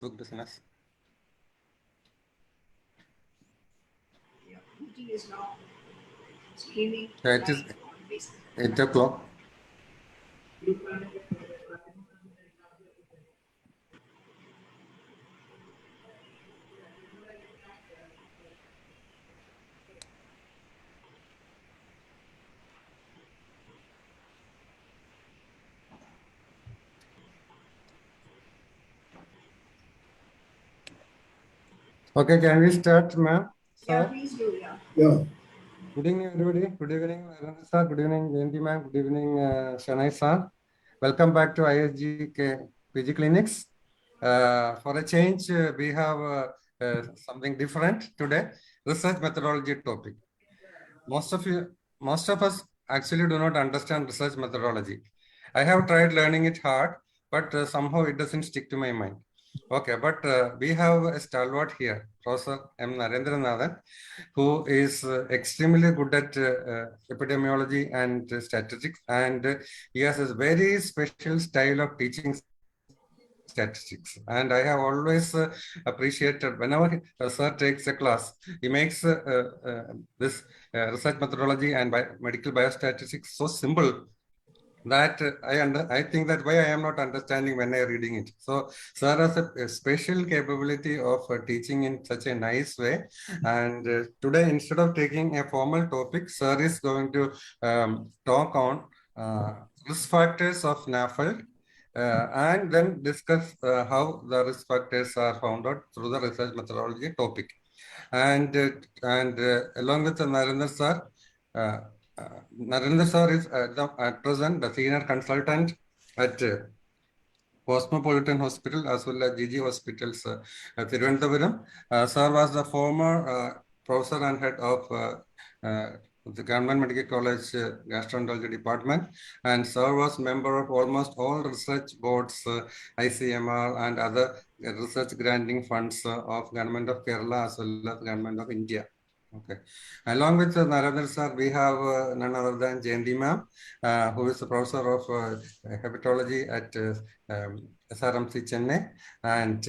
book business. Yeah, meeting is now streaming. Yeah, it is 8 o'clock. Okay, can we start, ma'am? Yeah, Sir? please do, yeah. Yeah. Good evening, everybody. Good evening, Narendra sir. Good evening, Jayanti ma'am. Good evening, Shanai sir. Welcome back to ISG PG Clinics. For a change, we have something different today, research methodology topic. Most of us actually do not understand research methodology. I have tried learning it hard, but somehow it doesn't stick to my mind. Okay, but we have a stalwart here, Professor M. Narendranathan, who is extremely good at epidemiology and statistics, and he has a very special style of teaching statistics. And I have always appreciated whenever sir takes a class, he makes this research methodology and medical biostatistics so simple that I think that why I am not understanding when I am reading it. So sir has a special capability of teaching in such a nice way. And today, instead of taking a formal topic, sir is going to talk on risk factors of NAFLD. And then discuss how the risk factors are found out through the research methodology topic. And along with Narendra sir, uh, Narendra sir is at present the senior consultant at Cosmopolitan Hospital as well as GG Hospitals, Thiruvananthapuram. Sir was the former professor and head of the Government Medical College Gastroenterology Department, and sir was member of almost all research boards, ICMR and other research granting funds of Government of Kerala as well as Government of India. Okay. Along with Narendra sir, we have none other than Jayanti ma'am, who is the professor of hepatology at SRMC Chennai, and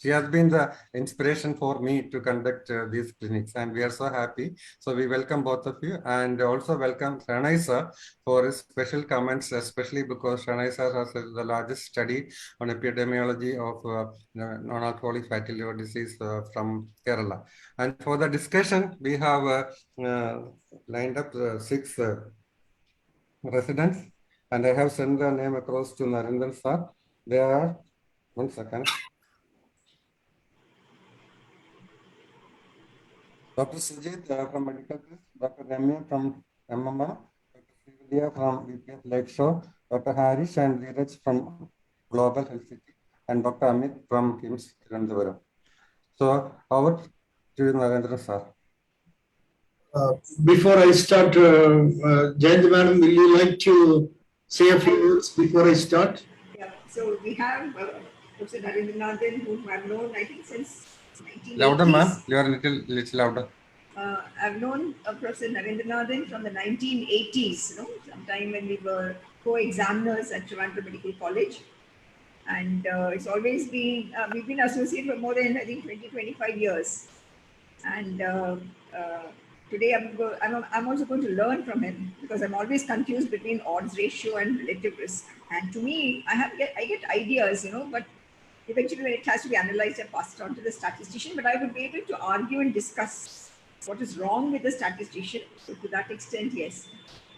she has been the inspiration for me to conduct these clinics, and we are so happy. So we welcome both of you, and also welcome Shanai sir for his special comments, especially because Shanai sir has the largest study on epidemiology of non-alcoholic fatty liver disease from Kerala. And for the discussion, we have lined up 6 residents, and I have sent the name across to Narendran sir. They are, one second. Dr. Sujit from Medical Test, Dr. Ramya from MMR, Dr. Srividya from VPS Lakeshore, Dr. Harish and Dheeraj from Global Health City, and Dr. Amit from KIMS Tirunelveli. So, over to you, Narendra sir. Before I start, Jayanti madam, will you like to say a few words before I start? Yeah, so we have Professor Narendranathan, whom I've known, I think, since 1980s. Louder, ma'am. You are a little louder. I've known Professor Narendranathan from the 1980s, sometime when we were co-examiners at Toronto Medical College. And it's always been, we've been associated for more than, I think, 25 years. And today I'm also going to learn from him, because I'm always confused between odds ratio and relative risk. And to me, I get ideas, but eventually when it has to be analyzed, I pass it on to the statistician. But I would be able to argue and discuss what is wrong with the statistician. So to that extent, yes.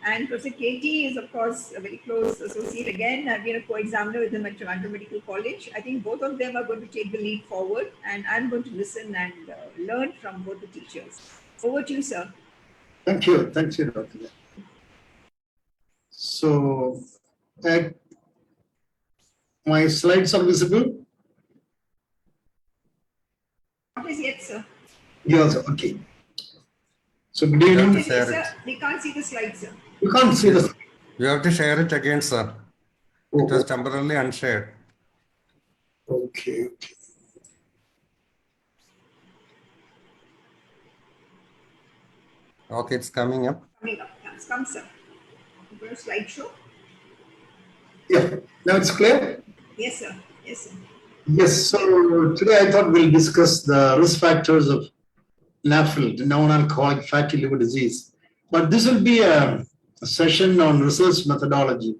And Professor KT is, of course, a very close associate. Again, I've been a co-examiner with him at Toronto Medical College. I think both of them are going to take the lead forward, and I'm going to listen and learn from both the teachers. Over to you, sir. Thank you. Thank you, Dr. So, my slides are visible? Not as yet, sir. Yes, okay. So, good evening. Sir, we can't see the slides, sir. You can't see the. You have to share it again, sir. It was temporarily unshared. Okay. Okay, it's coming up. Coming up. Yes, come, sir. Slideshow. Yeah, now it's clear? Yes, sir. Yes, sir. Yes, so today I thought we'll discuss the risk factors of NAFLD, non-alcoholic fatty liver disease. But this will be a session on research methodology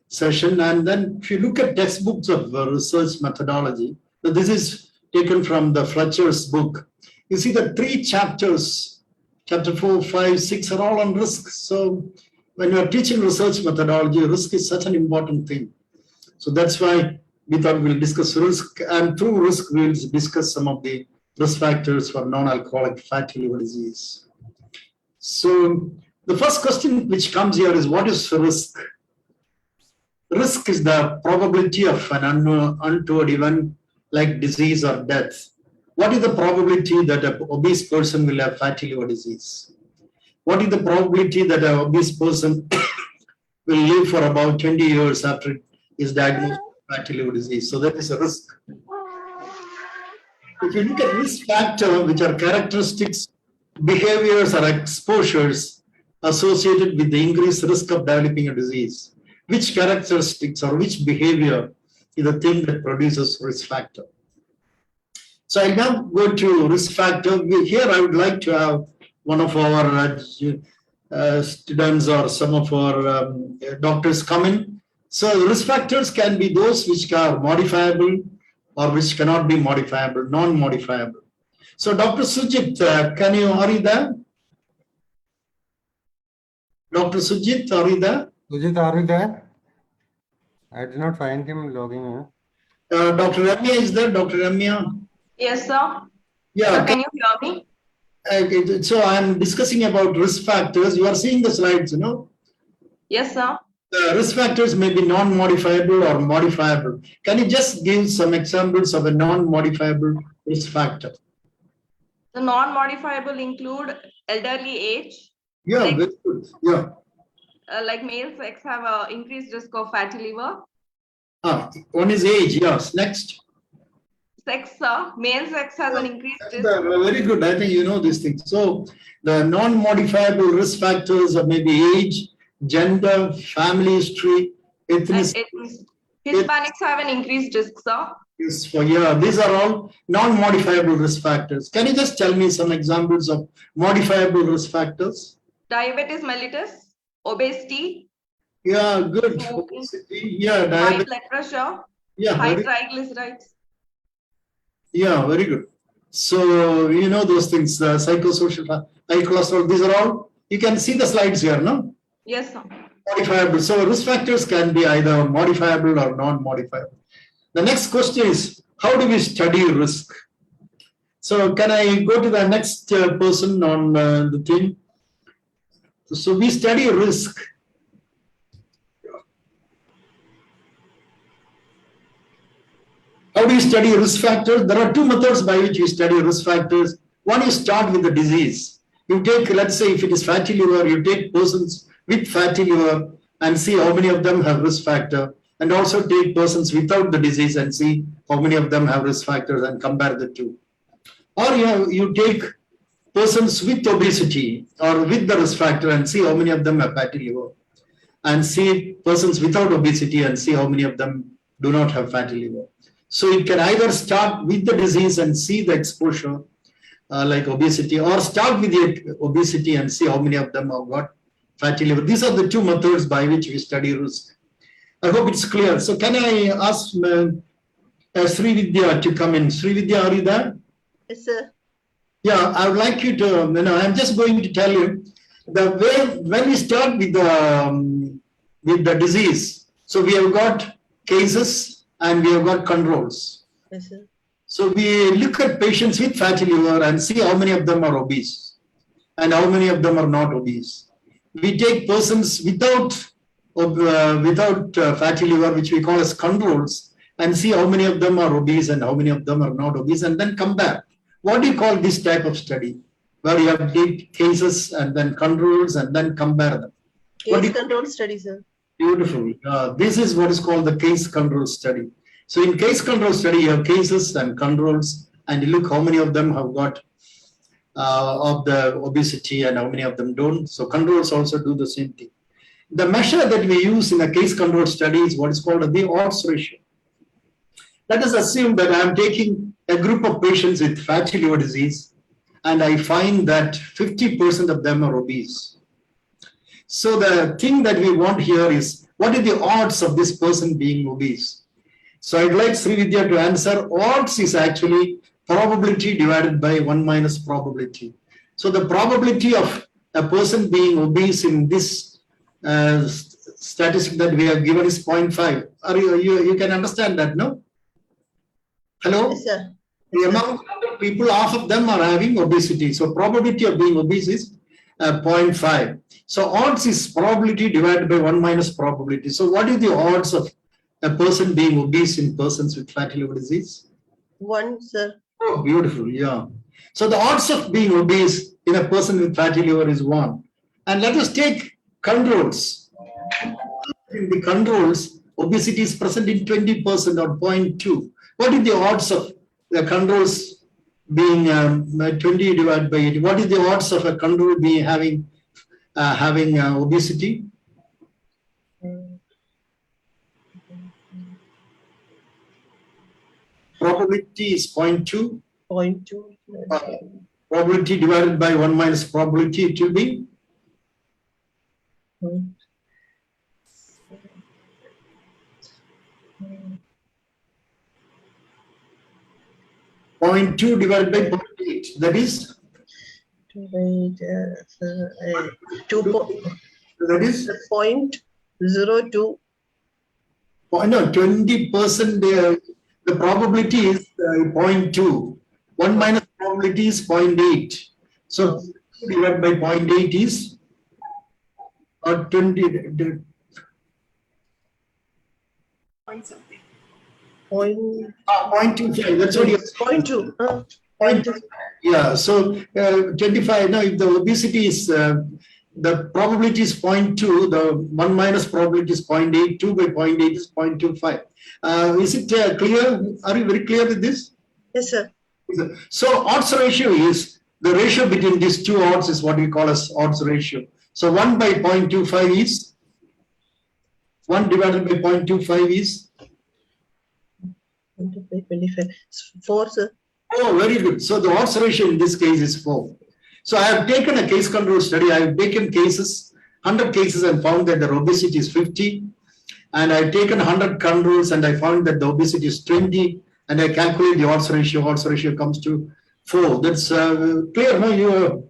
session. And then if you look at textbooks of research methodology, this is taken from the Fletcher's book. You see the 3 chapters, chapter 4, 5, 6 are all on risk. So when you are teaching research methodology, risk is such an important thing. So that's why we thought we'll discuss risk, and through risk, we'll discuss some of the risk factors for non-alcoholic fatty liver disease. So the first question which comes here is, what is risk? Risk is the probability of an untoward event like disease or death. What is the probability that an obese person will have fatty liver disease? What is the probability that an obese person will live for about 20 years after is diagnosed with fatty liver disease? So that is a risk. If you look at risk factor, which are characteristics, behaviors or exposures associated with the increased risk of developing a disease, which characteristics or which behavior is the thing that produces risk factor? So I'll now go to risk factor. Here I would like to have one of our students or some of our doctors come in. So risk factors can be those which are modifiable or which cannot be modifiable, non-modifiable. So Dr. Sujit, are you there? Dr. Sujit, are you there? Sujit, are you there? I did not find him logging in. Dr. Ramya is there? Dr. Ramya? Yes, sir. Yeah. Sir, can you hear me? Okay, so I'm discussing about risk factors. You are seeing the slides, you know? Yes, sir. The risk factors may be non-modifiable or modifiable. Can you just give some examples of a non-modifiable risk factor? The non-modifiable include elderly age. Yeah, Sex, very good. Yeah. like male sex have a increased risk of fatty liver. One is age. Yes. Next. Sex, sir. Male sex has an increased risk. Very good. I think you know these things. So the non-modifiable risk factors are maybe age, gender, family history, ethnicity. Hispanics have an increased risk, sir. Yes, these are all non-modifiable risk factors. Can you just tell me some examples of modifiable risk factors? Diabetes mellitus, obesity. Yeah, good. Smoking, obesity. Yeah, high diabetes. blood pressure, Yeah, high triglycerides. Yeah, very good. So you know those things, psychosocial, high cholesterol. These are all. You can see the slides here, no? Yes, sir. Modifiable. So risk factors can be either modifiable or non-modifiable. The next question is, how do we study risk? So can I go to the next person on the thing? So we study risk. How do you study risk factors? There are 2 methods by which you study risk factors. One is start with the disease. You take, let's say, if it is fatty liver, you take persons with fatty liver and see how many of them have risk factor, and also take persons without the disease and see how many of them have risk factors and compare the 2. Or you take persons with obesity or with the risk factor and see how many of them have fatty liver, and see persons without obesity and see how many of them do not have fatty liver. So it can either start with the disease and see the exposure like obesity, or start with the obesity and see how many of them have got fatty liver. These are the 2 methods by which we study risk. I hope it's clear. So can I ask Srividya to come in? Srividya, are you there? Yes, sir. Yeah, I would like you to, I'm just going to tell you the way when we start with the disease. So we have got cases and we have got controls. Yes, sir. So we look at patients with fatty liver and see how many of them are obese and how many of them are not obese. We take persons without fatty liver, which we call as controls, and see how many of them are obese and how many of them are not obese, and then compare. What do you call this type of study? Where you have take cases and then controls and then compare them. Case control study, sir. Beautiful. This is what is called the case control study. So in case control study, you have cases and controls, and you look how many of them have got of the obesity and how many of them don't. So controls also do the same thing. The measure that we use in a case control study is what is called the odds ratio. Let us assume that I am taking a group of patients with fatty liver disease and I find that 50% of them are obese. So the thing that we want here is, what are the odds of this person being obese? So I'd like Srividya to answer. Odds is actually probability divided by 1 minus probability. So the probability of a person being obese in this statistic that we have given is 0.5. You can understand that, no? Hello? Yes, sir. The amount of people, half of them are having obesity. So probability of being obese is 0.5. So odds is probability divided by 1 minus probability. So what is the odds of a person being obese in persons with fatty liver disease? 1, sir. Oh, beautiful, yeah. So the odds of being obese in a person with fatty liver is 1. And let us take controls. In the controls, obesity is present in 20% or 0.2. What is the odds of the controls being 20 divided by 80? What is the odds of a control being having obesity? Probability is 0.2. 0.2. Probability divided by 1 minus probability, it will be 0.2 divided by 0.8. That is? 2. That is? 0.02. Oh, no, 20%. The probability is 0.2. 1 minus probability is 0.8. So divided by 0.8 is 20. Point something. 0.25. That's what you. 0.2. 0.2. Yeah. So 25. Now, if the obesity is the probability is 0.2, the 1 minus probability is 0.8. 2 by 0.8 is 0.25. Is it clear? Are you very clear with this? Yes, sir. So odds ratio is the ratio between these two odds is what we call as odds ratio. So 1 by 0.25 is 1 divided by 0.25 is 25. 4, sir. Oh, very good. So the odds ratio in this case is 4. So I have taken a case control study. I have taken cases, 100 cases, and found that the obesity is 50. And I've taken 100 controls and I found that the obesity is 20. And I calculate the odds ratio. Odds ratio comes to 4. That's clear, no?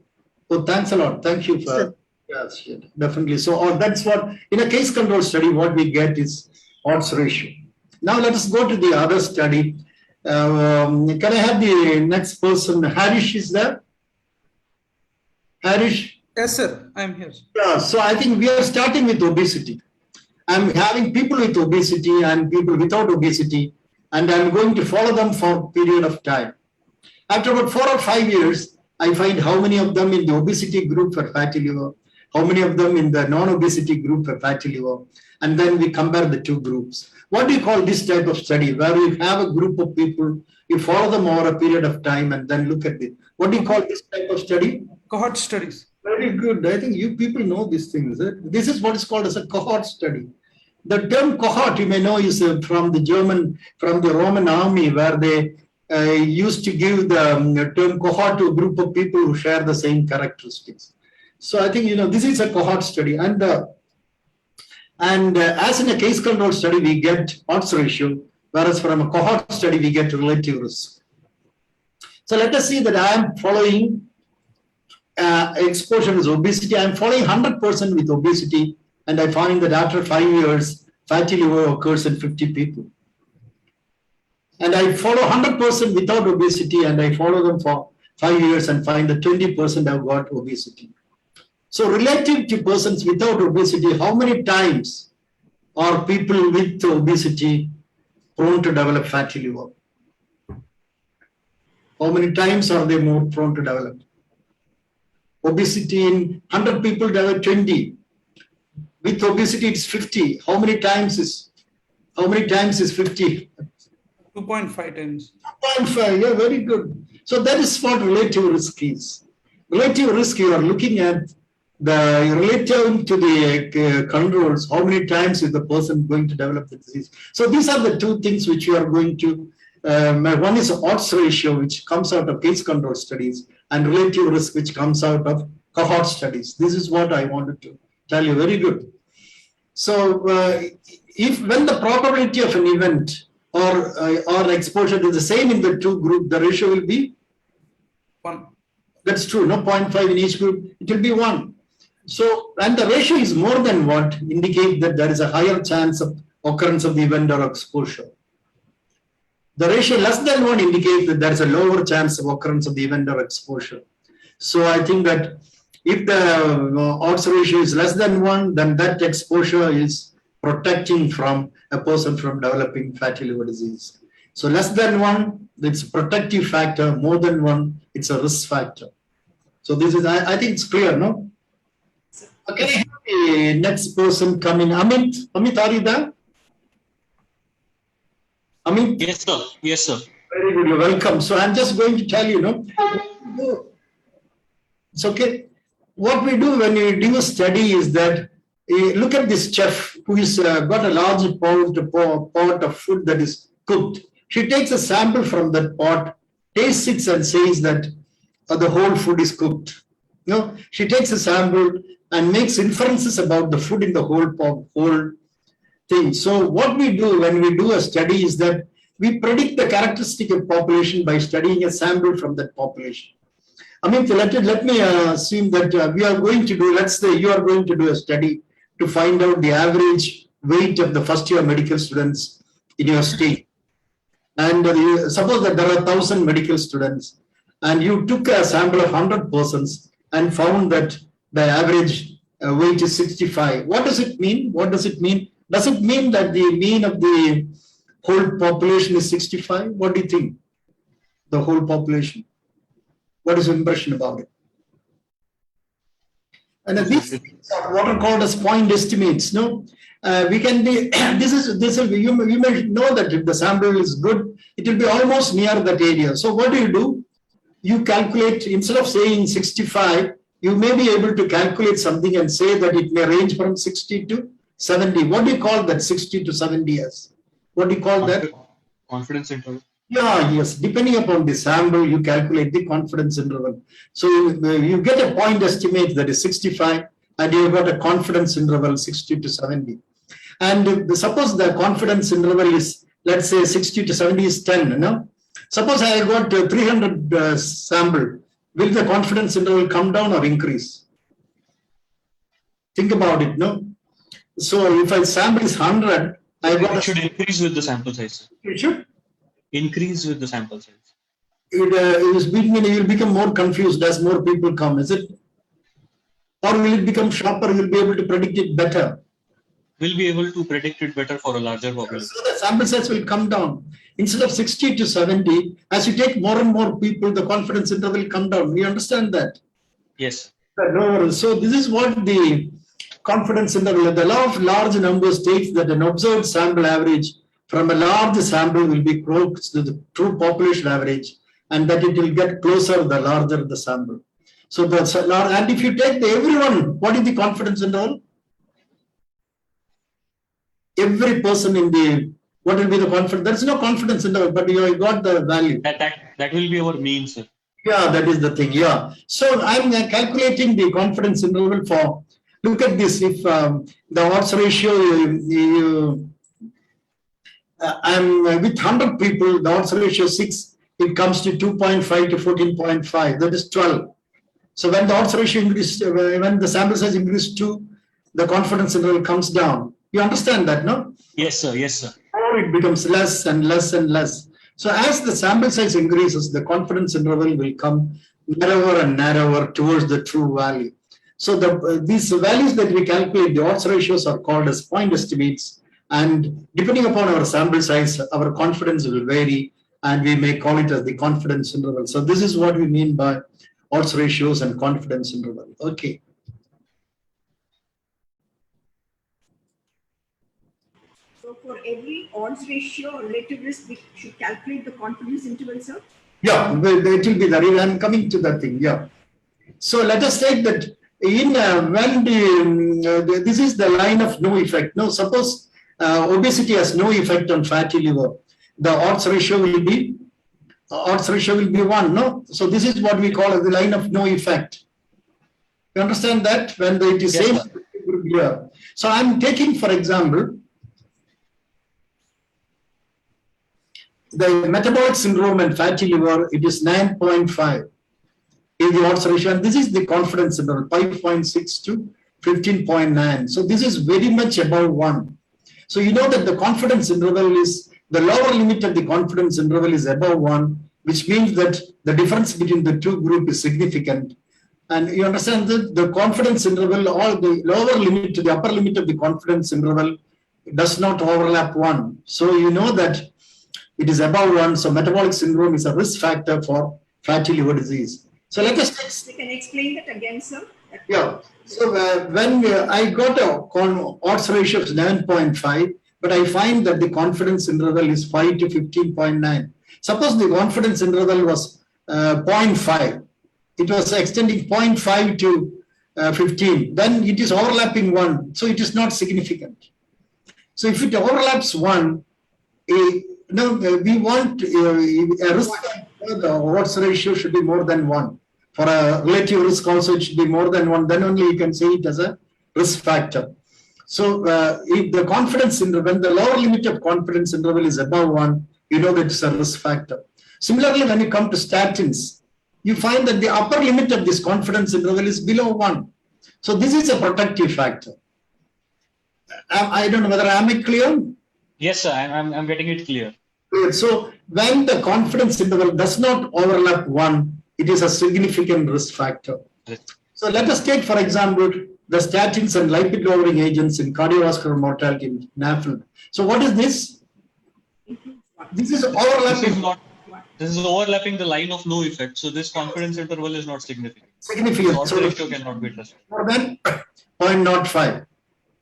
Oh, thanks a lot. Thank you for. Yes, definitely. So that's what, in a case control study, what we get is odds ratio. Now let us go to the other study. Can I have the next person? Harish is there? Harish? Yes, sir. I'm here. Yeah, so I think we are starting with obesity. I'm having people with obesity and people without obesity, and I'm going to follow them for a period of time. After about 4 or 5 years, I find how many of them in the obesity group for fatty liver, how many of them in the non-obesity group for fatty liver, and then we compare the two groups. What do you call this type of study, where you have a group of people, you follow them over a period of time and then look at it? What do you call this type of study? Cohort studies. Very good. I think you people know these things. This is what is called as a cohort study. The term cohort, you may know, is from the Roman army, where they used to give the term cohort to a group of people who share the same characteristics. So I think, this is a cohort study. And as in a case control study, we get odds ratio, whereas from a cohort study, we get relative risk. So let us see that I am following exposure is obesity. I am following 100% with obesity, and I find that after 5 years, fatty liver occurs in 50 people. And I follow 100% without obesity, and I follow them for 5 years and find that 20% have got obesity. So relative to persons without obesity, how many times are people with obesity prone to develop fatty liver? How many times are they more prone to develop? Obesity in 100 people develop 20. With obesity, it's 50. How many times is 50? 2.5 times. 2.5, yeah, very good. So that is what relative risk is. Relative risk, you are looking at the relative to the controls, how many times is the person going to develop the disease. So these are the two things which you are going to, one is odds ratio, which comes out of case control studies, and relative risk, which comes out of cohort studies. This is what I wanted to tell you. Very good. So when the probability of an event or exposure is the same in the two groups, the ratio will be 1. That's true. No 0.5 in each group. It will be 1. So, and the ratio is more than what indicate that there is a higher chance of occurrence of the event or exposure. The ratio less than 1 indicates that there is a lower chance of occurrence of the event or exposure. So I think that if the odds ratio is less than 1, then that exposure is protecting from a person from developing fatty liver disease. So less than 1, it's a protective factor. More than 1, it's a risk factor. So this is, I think it's clear, no? Okay, the next person coming, Amit. Amit, are you there? Amit? Yes, sir. Yes, sir. Very good, you're welcome. So I'm just going to tell you, no? It's okay. What we do when we do a study is that look at this chef who is got a large pot of food that is cooked. She takes a sample from that pot, tastes it and says that the whole food is cooked. No, she takes a sample and makes inferences about the food in the whole thing. So what we do when we do a study is that we predict the characteristic of population by studying a sample from that population. I mean, let me assume that we are going to do, let's say you are going to do a study to find out the average weight of the first year medical students in your state. And suppose that there are 1,000 medical students and you took a sample of 100 persons and found that the average weight is 65. What does it mean? What does it mean? Does it mean that the mean of the whole population is 65? What do you think? The whole population. What is your impression about it? And these things are what are called as point estimates. No, we can be. This will be. You may know that if the sample is good, it will be almost near that area. So what do? You calculate instead of saying 65. You may be able to calculate something and say that it may range from 60 to 70. What do you call that 60 to 70 as? What do you call that? Confidence interval. Yeah, yes. Depending upon the sample, you calculate the confidence interval. So you get a point estimate that is 65 and you've got a confidence interval 60 to 70. And suppose the confidence interval is, let's say 60 to 70 is 10, no? Suppose I got 300 sample. Will the confidence interval come down or increase? Think about it, no? So if a sample is 100, It should increase with the sample size. It should? Increase with the sample size. You will become more confused as more people come, is it? Or will it become sharper? You'll be able to predict it better. We'll be able to predict it better for a larger population. So the sample size will come down. Instead of 60 to 70, as you take more and more people, the confidence interval will come down. We understand that? Yes. So this is what the confidence interval, the law of large numbers states that an observed sample average from a large sample will be close to the true population average, and that it will get closer the larger the sample. So that's and if you take everyone, what is the confidence interval? Every person in the, what will be the confidence? There is no confidence interval, but you got the value. That will be our mean, sir. Yeah, that is the thing. Yeah. So I'm calculating the confidence interval for. Look at this. If the odds ratio, I'm with 100 people, the odds ratio 6, it comes to 2.5 to 14.5. That is 12. So when the odds ratio increases, when the sample size increases 2, the confidence interval comes down. You understand that, no? Yes, sir. Yes, sir. Or it becomes less and less and less. So as the sample size increases, the confidence interval will come narrower and narrower towards the true value. So these values that we calculate, the odds ratios are called as point estimates. And depending upon our sample size, our confidence will vary, and we may call it as the confidence interval. So this is what we mean by odds ratios and confidence interval. Okay. So for every odds ratio or relative risk, we should calculate the confidence interval, sir? Yeah, it will be there. I'm coming to that thing. Yeah. So let us take that this is the line of no effect. No, suppose obesity has no effect on fatty liver, the odds ratio will be 1. No, so this is what we call as the line of no effect. You understand that when it is Yes, same sir. group here. So I'm taking, for example, the metabolic syndrome and fatty liver. It is 9.5 is the odds ratio, and this is the confidence interval 5.6 to 15.9. So this is very much above 1. So you know that the confidence interval is the lower limit of the confidence interval is above 1, which means that the difference between the two groups is significant. And you understand that the confidence interval, or the lower limit to the upper limit of the confidence interval, does not overlap 1. So you know that it is above 1. So metabolic syndrome is a risk factor for fatty liver disease. So let us take. You can explain that again, sir. Yeah. So when I got a odds ratio of 9.5, but I find that the confidence interval is 5 to 15.9. Suppose the confidence interval was 0.5. It was extending 0.5 to 15. Then it is overlapping 1. So it is not significant. So if it overlaps 1, we want a risk factor, the odds ratio should be more than 1. For a relative risk also, it should be more than 1. Then only you can say it as a risk factor. So if the confidence interval, when the lower limit of confidence interval is above 1, you know that it's a risk factor. Similarly, when you come to statins, you find that the upper limit of this confidence interval is below 1. So this is a protective factor. I don't know whether I am clear? Yes, sir. I'm getting it clear. So when the confidence interval does not overlap 1, it is a significant risk factor. So let us take, for example, the statins and lipid-lowering agents in cardiovascular mortality in NAFLD. So what is this? This is overlapping. This is overlapping the line of no effect. So this confidence interval is not significant. Significant. So the ratio cannot be trusted. More than 0.05.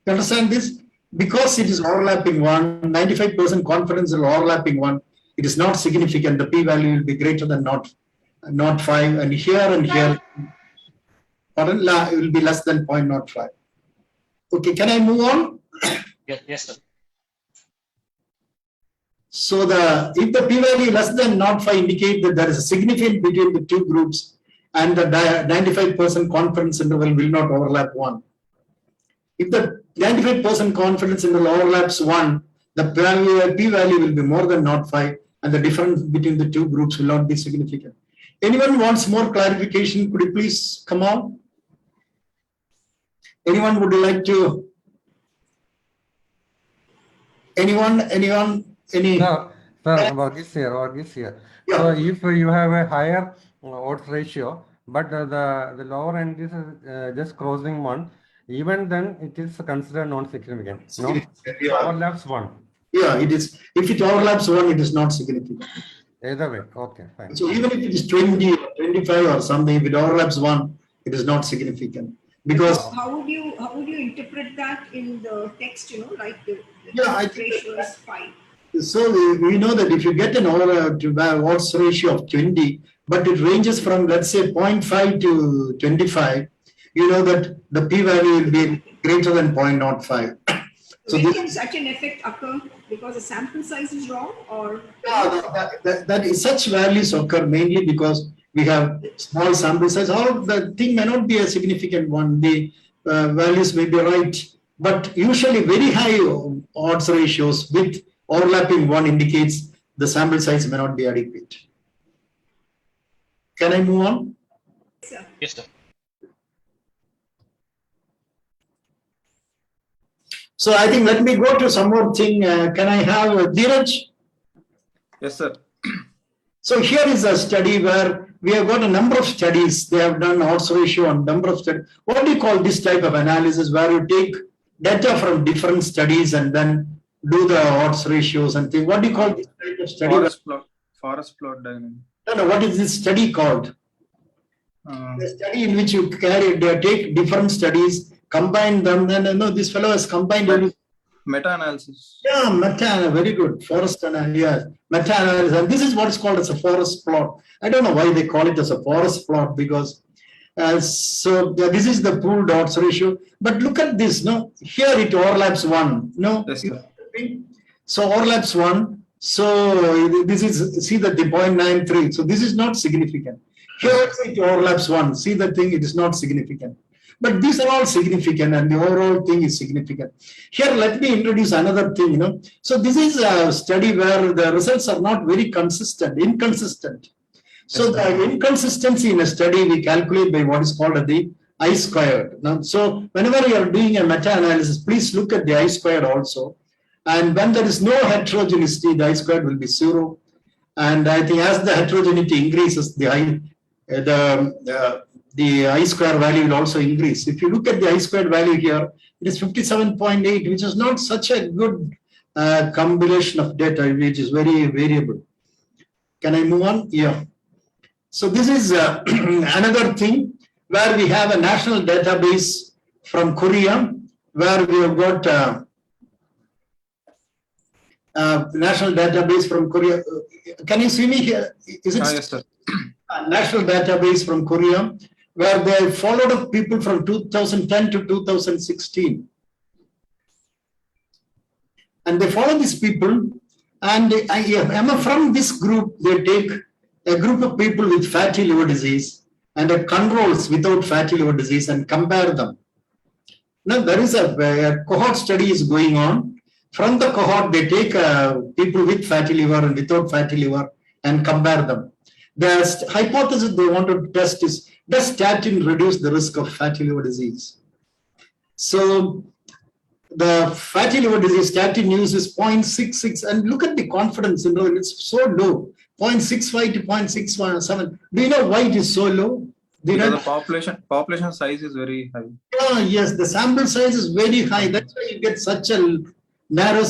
You understand this? Because it is overlapping 1, 95% confidence is overlapping 1. It is not significant. The p-value will be greater than not 5, and here, pardon, it will be less than 0.05. Okay, can I move on? Yes, sir. So if the p-value less than 0.5 indicate that there is a significance between the two groups, and the 95% confidence interval will not overlap 1. If the 95% confidence interval overlaps 1, the p-value will be more than 0.5, and the difference between the two groups will not be significant. Anyone wants more clarification? Could you please come on? Anyone would like to? Anyone? Any? No, sir, Varghese here. Yeah. So if you have a higher odds ratio, but the lower end is just crossing 1, even then it is considered non-significant. No, it overlaps 1. Yeah, it is. If it overlaps 1, it is not significant. Either way, okay, fine. So even if it is 20 or 25 or something, if it overlaps 1, it is not significant. Because how would you interpret that in the text? Like the I think ratio is 5. So we know that if you get an odds ratio of 20, but it ranges from, let's say, 0.5 to 25, you know that the p-value will be greater than 0.05. So when can such an effect occur? Because the sample size is wrong, or? That is, such values occur mainly because we have small sample size, or the thing may not be a significant one. The values may be right, but usually very high odds ratios with overlapping 1 indicates the sample size may not be adequate. Can I move on? Yes, sir. So I think let me go to some more thing. Can I have Dheeraj? Yes, sir. So here is a study where we have got a number of studies. They have done odds ratio on number of studies. What do you call this type of analysis where you take data from different studies and then do the odds ratios and things? What do you call this type of study? Forest plot diagram. No, what is this study called? The study in which you take different studies, combine them, and this fellow has combined everything. Meta-analysis. Yeah, very good. Forest analysis, yes. Meta-analysis. And this is what's called as a forest plot. I don't know why they call it as a forest plot, because This is the pooled odds ratio. But look at this, no? Here it overlaps 1, no? Yes, sir. So overlaps 1. So this is, see that the 0.93. So this is not significant. Here it overlaps 1. See the thing, it is not significant. But these are all significant and the overall thing is significant. Here, let me introduce another thing, So this is a study where the results are not very inconsistent. So the inconsistency in a study we calculate by what is called the I-squared. So whenever you are doing a meta-analysis, please look at the I-squared also. And when there is no heterogeneity, the I-squared will be 0. And I think as the heterogeneity increases, the I-square value will also increase. If you look at the I-squared value here, it is 57.8, which is not such a good combination of data, which is very variable. Can I move on? Yeah. So this is another thing where we have a national database from Korea, where we have got national database from Korea. Can you see me here? Is it Yes, sir. National database from Korea, where they followed up people from 2010 to 2016. And they follow these people, and from this group, they take a group of people with fatty liver disease and a controls without fatty liver disease and compare them. Now, there is a cohort study is going on. From the cohort, they take people with fatty liver and without fatty liver and compare them. The hypothesis they want to test is, does statin reduce the risk of fatty liver disease? So the fatty liver disease statin use is 0.66, and look at the confidence interval, it's so low, 0.65 to 0.67. Do you know why it is so low? Because the population size is very high. Oh, yes, the sample size is very high. That's why you get such a narrow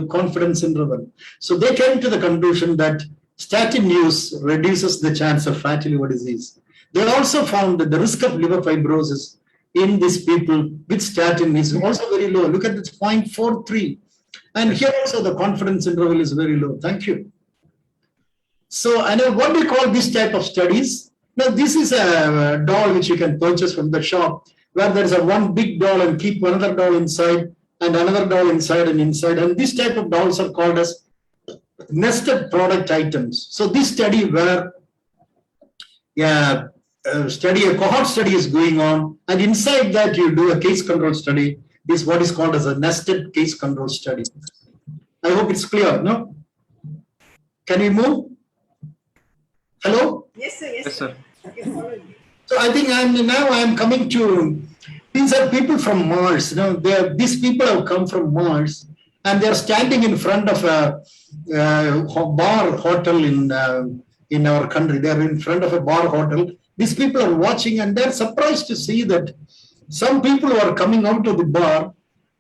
confidence interval. So they came to the conclusion that statin use reduces the chance of fatty liver disease. They also found that the risk of liver fibrosis in these people with statin is also very low. Look at this 0.43. And here also the confidence interval is very low. Thank you. So, and what do you call this type of studies? Now, this is a doll which you can purchase from the shop, where there is a one big doll and keep another doll inside and another doll inside and inside. And this type of dolls are called as nested product items. So this study where a cohort study is going on, and inside that you do a case control study, is what is called as a nested case control study. I hope it's clear, no? Can we move? Hello? Yes, sir. Yes, sir. So I think I am coming to, these are people from Mars. These people have come from Mars, and they are standing in front of a bar hotel in our country. They are in front of a bar hotel. These people are watching, and they're surprised to see that some people who are coming out of the bar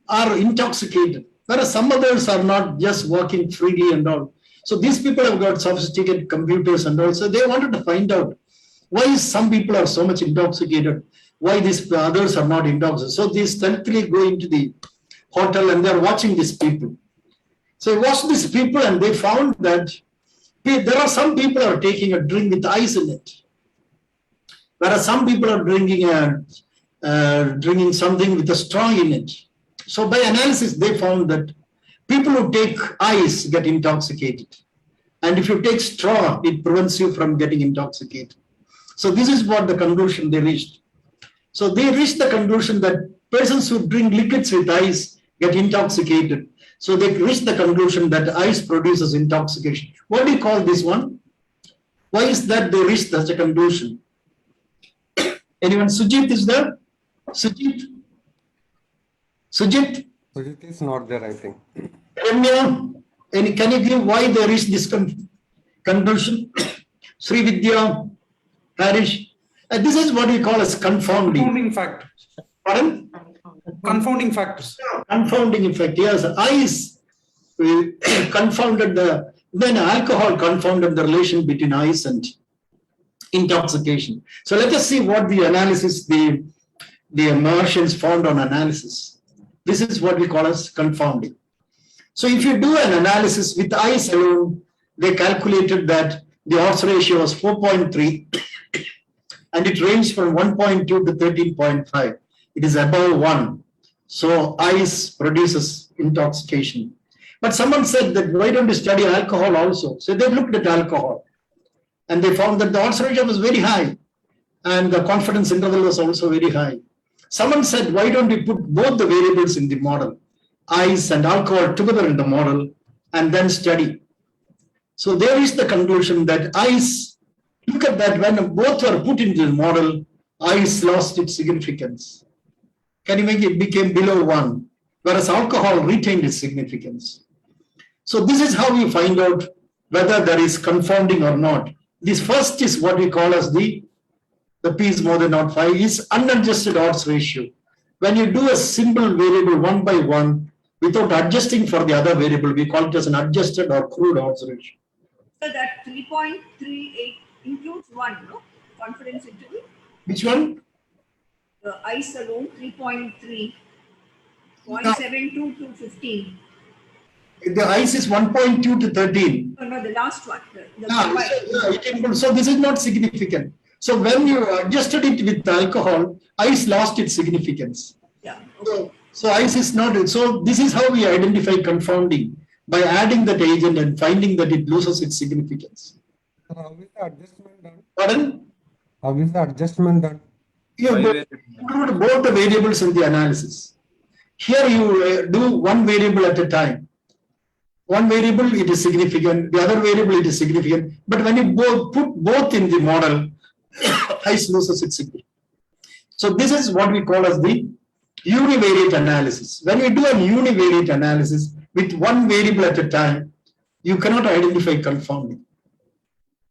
are intoxicated, whereas some others are not, just walking freely and all. So these people have got sophisticated computers, and also they wanted to find out why some people are so much intoxicated, why these others are not intoxicated. So they stealthily go into the hotel and they're watching these people. So they watched these people, and they found that there are some people who are taking a drink with ice in it, whereas some people are drinking something with a straw in it. So by analysis, they found that people who take ice get intoxicated. And if you take straw, it prevents you from getting intoxicated. So this is what the conclusion they reached. So they reached the conclusion that persons who drink liquids with ice get intoxicated. So they reached the conclusion that ice produces intoxication. What do you call this one? Why is that they reached such a conclusion? Anyone? Sujit is there? Sujit? Sujit is not there, I think. Ramya, can you give why they reached this conclusion? Sri Vidya, Harish. This is what we call as confounding. Confounding factors. Pardon? Confounding factors. Confounding effect. Yes, ice confounded then alcohol confounded the relation between ice and intoxication. So let us see what the analysis the Martians found on analysis. This is what we call as confounding. So if you do an analysis with ice alone, they calculated that the odds ratio was 4.3 and it ranged from 1.2 to 13.5. It is above 1. So ice produces intoxication. But someone said that why don't you study alcohol also? So they looked at alcohol and they found that the odds ratio was very high and the confidence interval was also very high. Someone said, why don't you put both the variables in the model, ice and alcohol together in the model and then study? So there is the conclusion that ice, look at that, when both were put into the model, ice lost its significance. Can you make it became below 1, whereas alcohol retained its significance. So this is how we find out whether there is confounding or not. This first is what we call as the P is more than 0.5 is unadjusted odds ratio. When you do a simple variable 1 by 1 without adjusting for the other variable, we call it as an adjusted or crude odds ratio. So that 3.38 includes 1, no? Confidence interval. Which one? The ice alone 3.3, 0.72 to 15. The ice is 1.2 to 13. No, the last one. So this is not significant. So when you adjusted it with alcohol, ice lost its significance. Yeah. Okay. So ice is not. So this is how we identify confounding, by adding that agent and finding that it loses its significance. How is the adjustment done? Pardon? How is the adjustment done? You include both the variables in the analysis. Here you do one variable at a time. One variable, it is significant. The other variable, it is significant. But when you put both in the model, ice loses its significance. So this is what we call as the univariate analysis. When you do a univariate analysis with one variable at a time, you cannot identify confounding.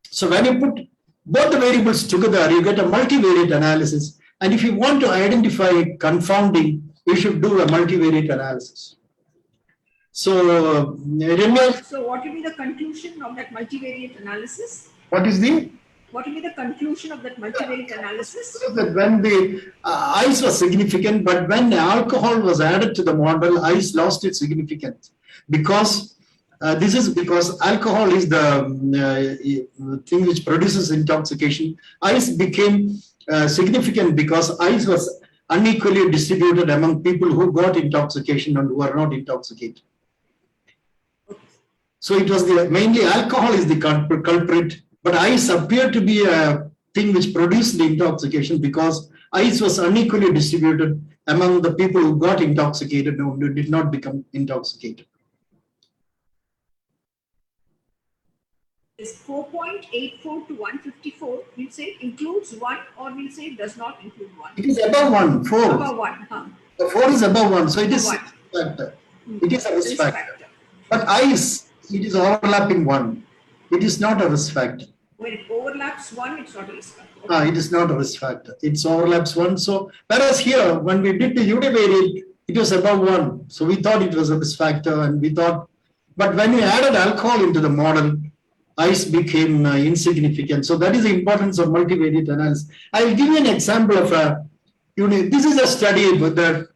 So when you put both the variables together, you get a multivariate analysis. And if you want to identify confounding, you should do a multivariate analysis. So, so what will be the conclusion of that multivariate analysis? What is the? What will be the conclusion of that multivariate analysis? So that when the ice was significant, but when alcohol was added to the model, ice lost its significance. Because this is because alcohol is the thing which produces intoxication. Ice became significant because ice was unequally distributed among people who got intoxication and who are not intoxicated. So it was mainly alcohol is the culprit, but ice appeared to be a thing which produced the intoxication because ice was unequally distributed among the people who got intoxicated and who did not become intoxicated. Is 4.84 to 154, we'll say includes 1 or we'll say does not include 1? It is above 1, 4. Above 1, huh? The 4 is above 1, so it is One. factor. It is a risk factor. But ice, it is overlapping 1. It is not a risk factor. When it overlaps 1, it's not a risk factor. It is not a risk factor. It overlaps 1. So, whereas here, when we did the univariate, it was above 1. So we thought it was a risk factor, and we thought, but when we added alcohol into the model, ice became insignificant. So that is the importance of multivariate analysis. I will give you an example of a unit. This is a study with the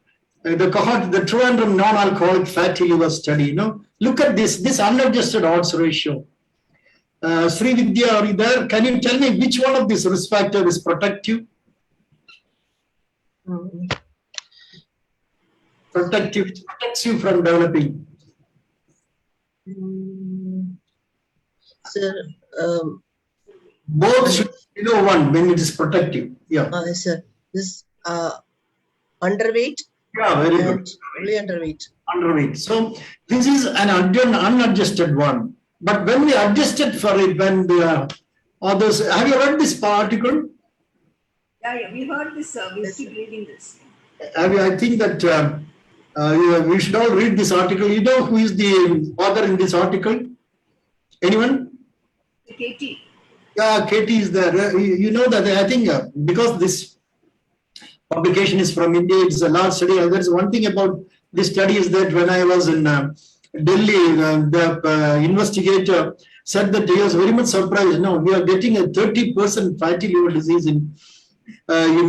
cohort, the Trivandrum non-alcoholic fatty liver study. You know, look at this unadjusted odds ratio. Sri Vidya, are you there? Can you tell me which one of these risk factors is protective? Protective, it protects you from developing. Sir, Both should be below 1 when it is protective. Yeah. sir, this underweight. Yeah, very good. Only underweight. Underweight. So this is an unadjusted one. But when we adjusted for it, when the others, have you read this article? Yeah, we heard this, we'll keep reading this. I think that we should all read this article. You know who is the author in this article? Anyone? Katie. Yeah, Katie is there. You know that I think because this publication is from India, it's a large study. There's one thing about this study is that when I was in Delhi, the investigator said that he was very much surprised. No, we are getting a 30% fatty liver disease in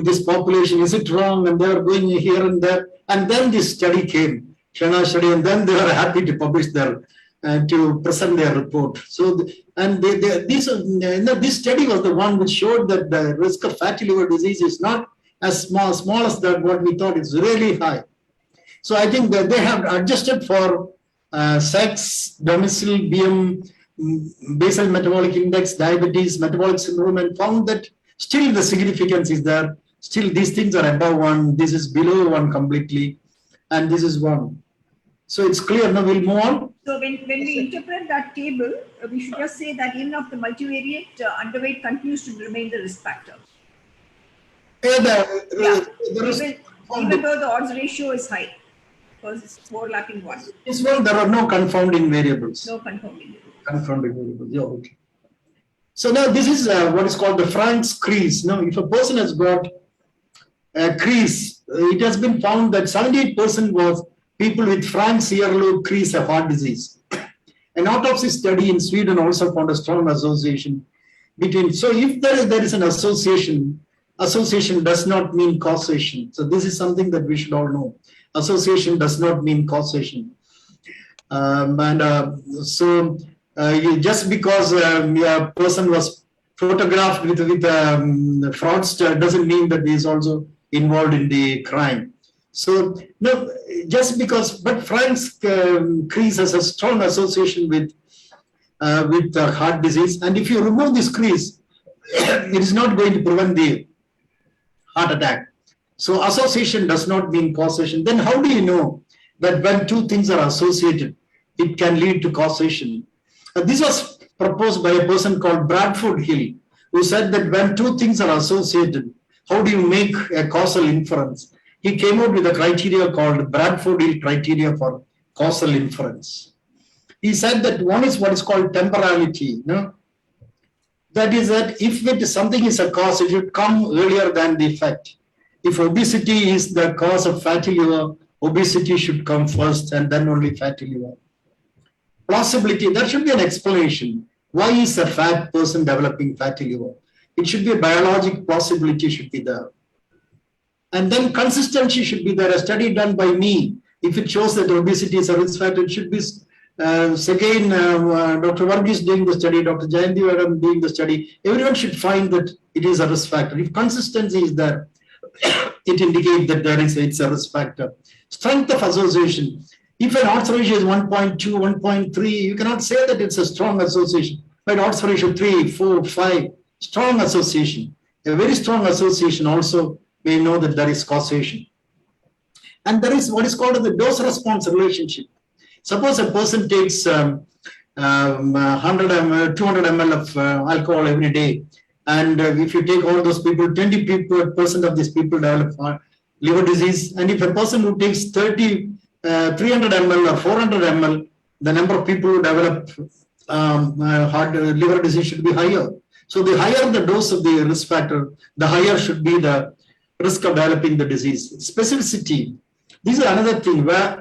this population. Is it wrong? And they are going here and there. And then this study came, Shana study, and then they were happy to publish their to present their report. So, this study was the one which showed that the risk of fatty liver disease is not as small as that what we thought. It's really high. So I think that they have adjusted for sex, domicile, BM, basal metabolic index, diabetes, metabolic syndrome, and found that still the significance is there. Still these things are above 1, this is below 1 completely, and this is 1. So it's clear. Now we'll move on. So when we interpret that table, we should just say that even if the multivariate underweight continues to remain the risk factor. Even though the odds ratio is high, because it's overlapping 1. As well, there are no confounding variables. No confounding variables. Confounding variables. Yeah, okay. So now this is what is called the Frank's crease. Now, if a person has got a crease, it has been found that 78% was people with Frank's earlobe crease of heart disease. An autopsy study in Sweden also found a strong association between. So if there is an association does not mean causation. So this is something that we should all know. Association does not mean causation. Just because a person was photographed with a fraudster doesn't mean that he is also involved in the crime. So no, just because, but Frank's crease has a strong association with heart disease, and if you remove this crease, it is not going to prevent the heart attack. So association does not mean causation. Then how do you know that when two things are associated, it can lead to causation? This was proposed by a person called Bradford Hill, who said that when two things are associated, how do you make a causal inference? He came out with a criteria called Bradford Hill criteria for causal inference. He said that one is what is called temporality. No? That is that if something is a cause, it should come earlier than the effect. If obesity is the cause of fatty liver, obesity should come first and then only fatty liver. Plausibility, there should be an explanation. Why is a fat person developing fatty liver? It should be a biologic plausibility should be there. And then consistency should be there. A study done by me, if it shows that obesity is a risk factor, it should be, again, Dr. Varghese is doing the study, Dr. Jayanti Vadam doing the study. Everyone should find that it is a risk factor. If consistency is there, it indicates that it's a risk factor. Strength of association. If an odds ratio is 1.2, 1.3, you cannot say that it's a strong association. But odds ratio 3, 4, 5, strong association. A very strong association also may know that there is causation. And there is what is called the dose-response relationship. Suppose a person takes 200 ml of alcohol every day. And if you take all those people, 20% of these people develop liver disease. And if a person who takes 300 ml or 400 ml, the number of people who develop liver disease should be higher. So the higher the dose of the risk factor, the higher should be the risk of developing the disease. Specificity. This is another thing where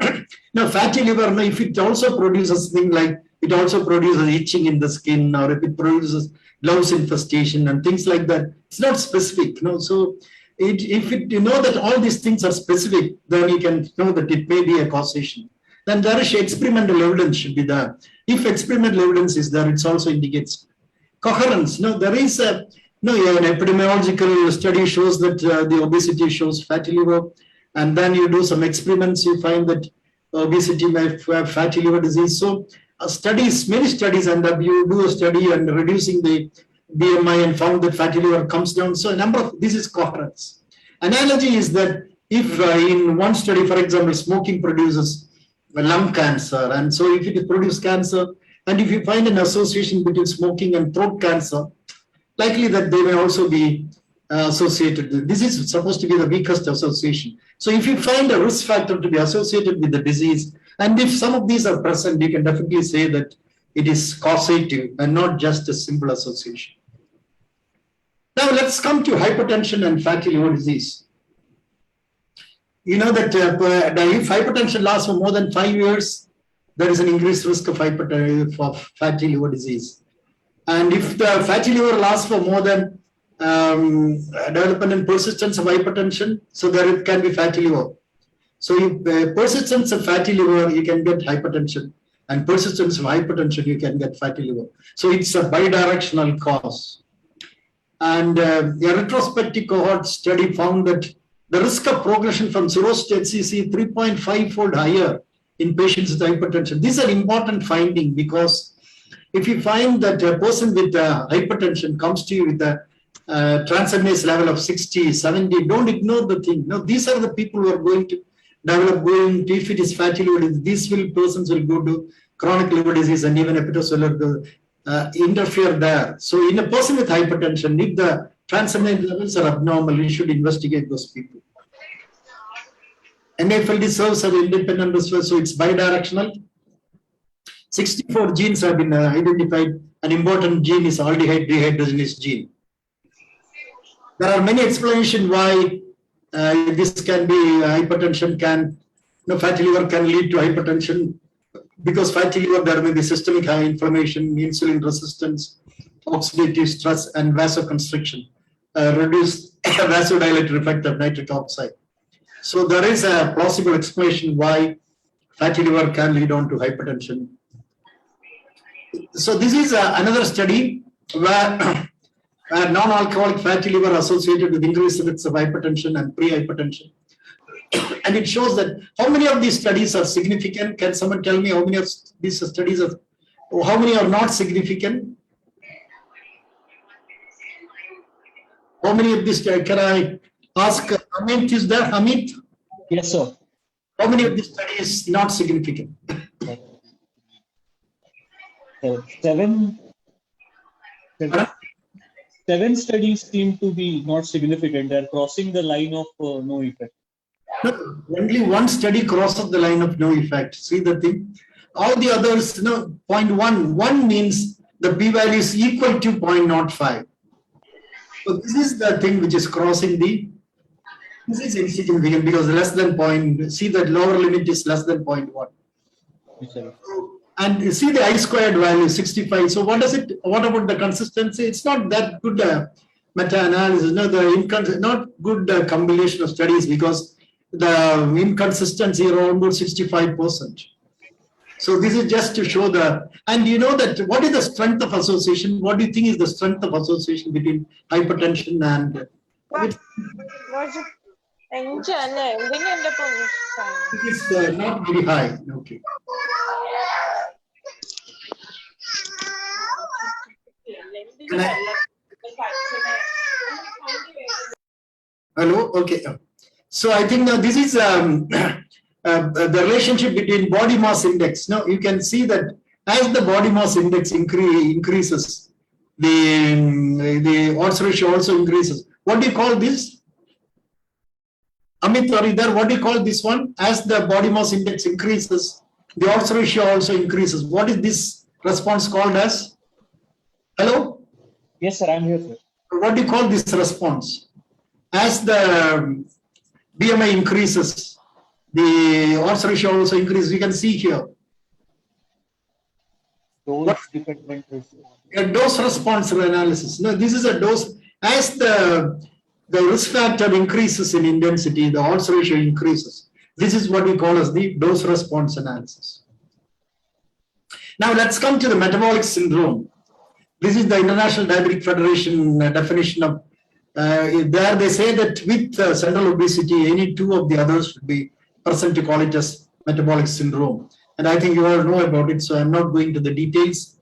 fatty liver, if it also produces things like it also produces itching in the skin, or if it produces louse infestation and things like that, it's not specific. So you know that all these things are specific, then you can know that it may be a causation. Then there is experimental evidence should be there. If experimental evidence is there, it also indicates coherence. There is an epidemiological study shows that the obesity shows fatty liver, and then you do some experiments, you find that obesity may have fatty liver disease. So many studies end up, you do a study and reducing the BMI and found that fatty liver comes down. So this is coherence. Analogy is that if in one study, for example, smoking produces lung cancer, and so if it produces cancer, and if you find an association between smoking and throat cancer, likely that they may also be associated. This is supposed to be the weakest association. So if you find a risk factor to be associated with the disease, and if some of these are present, you can definitely say that it is causative and not just a simple association. Now let's come to hypertension and fatty liver disease. You know that if hypertension lasts for more than 5 years, there is an increased risk of fatty liver disease. And if the fatty liver lasts for more than development and persistence of hypertension, so there it can be fatty liver. So if persistence of fatty liver, you can get hypertension. and persistence of hypertension, you can get fatty liver. So it's a bidirectional cause. And a retrospective cohort study found that the risk of progression from cirrhosis to HCC 3.5-fold higher in patients with hypertension. This is an important finding, because if you find that a person with hypertension comes to you with a transaminase level of 60, 70, don't ignore the thing. No, these are the people who are going to develop, if it is fatty liver disease, these persons will go to chronic liver disease and even hepatocellular interfere there. So in a person with hypertension, if the transaminase levels are abnormal, we should investigate those people. NAFLD serves as independent research, so it's bidirectional. 64 genes have been identified. An important gene is aldehyde dehydrogenase gene. There are many explanations why this can be hypertension fatty liver can lead to hypertension, because fatty liver, there may be systemic high inflammation, insulin resistance, oxidative stress, and vasoconstriction, reduced vasodilator effect of nitric oxide. So there is a plausible explanation why fatty liver can lead on to hypertension. So this is another study where non-alcoholic fatty liver associated with increased risks of hypertension and pre-hypertension. And it shows that how many of these studies are significant? Can someone tell me how many of these studies are, or how many are not significant? How many of these, can I ask Amit, is there Amit? Yes, sir. How many of these studies not significant? Seven studies seem to be not significant. They're crossing the line of no effect. No, only one study crosses the line of no effect. See the thing? All the others, 0.1. 1 means the p-value is equal to 0.05. So this is the thing which is crossing this is insignificant, because less than see that lower limit is less than 0.1. Yes, and see the I-squared value 65. So what about the consistency? It's not that good meta-analysis. No, not good combination of studies, because the inconsistency around about 65%. So this is just to show and you know that what is the strength of association? What do you think is the strength of association between hypertension and? It is not very high. Okay. Hello. Okay. So I think now this is the relationship between body mass index. Now you can see that as the body mass index increases, the odds ratio also increases. What do you call this? Amit, are you there? What do you call this one? As the body mass index increases, the odds ratio also increases. What is this response called as? Hello? Yes, sir, I'm here, sir. What do you call this response? As the BMI increases, the odds ratio also increases. You can see here. Dose-dependent ratio. A dose response analysis. No, this is a dose. As the risk factor increases in intensity, the odds ratio increases. This is what we call as the dose response analysis. Now let's come to the metabolic syndrome. This is the International Diabetic Federation definition of, there they say that with central obesity, any two of the others should be present to call it as metabolic syndrome. And I think you all know about it, so I'm not going to the details.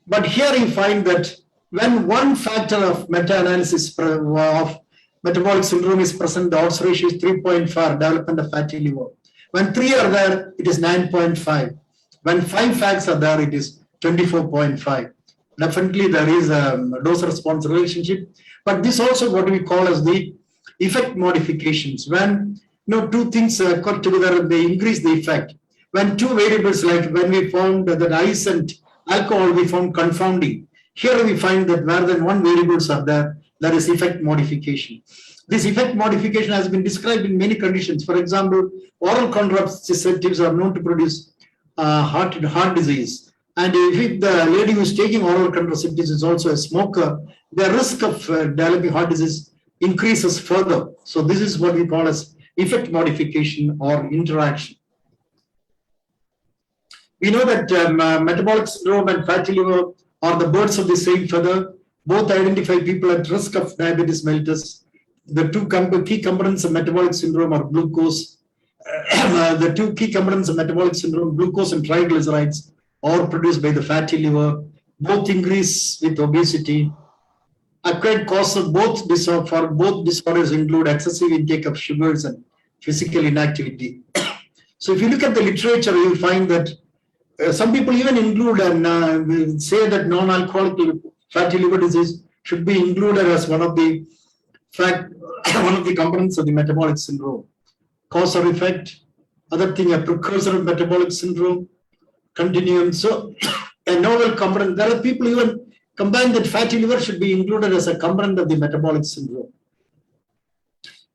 But here you find that when one factor of meta-analysis of metabolic syndrome is present, the odds ratio is 3.5, development of fatty liver. When 3 are there, it is 9.5. When 5 facts are there, it is 24.5. Definitely there is a dose-response relationship, but this also what we call as the effect modifications. When two things occur together, they increase the effect. When two variables, like when we found that ice and alcohol, we found confounding. Here we find that rather than one variables are there, there is effect modification. This effect modification has been described in many conditions. For example, oral contraceptives are known to produce heart disease. And if the lady who is taking oral contraceptives is also a smoker, the risk of developing heart disease increases further. So this is what we call as effect modification or interaction. We know that metabolic syndrome and fatty liver are the birds of the same feather. Both identify people at risk of diabetes mellitus. The two key components of metabolic syndrome are glucose. The two key components of metabolic syndrome, glucose and triglycerides, are produced by the fatty liver. Both increase with obesity. Acquired causes of both disorders include excessive intake of sugars and physical inactivity. So if you look at the literature, you will find that some people even include and say that non-alcoholic fatty liver disease should be included as one of the components of the metabolic syndrome. Cause or effect, other thing, a precursor of metabolic syndrome, continuum. So a novel component. There are people even combine that fatty liver should be included as a component of the metabolic syndrome.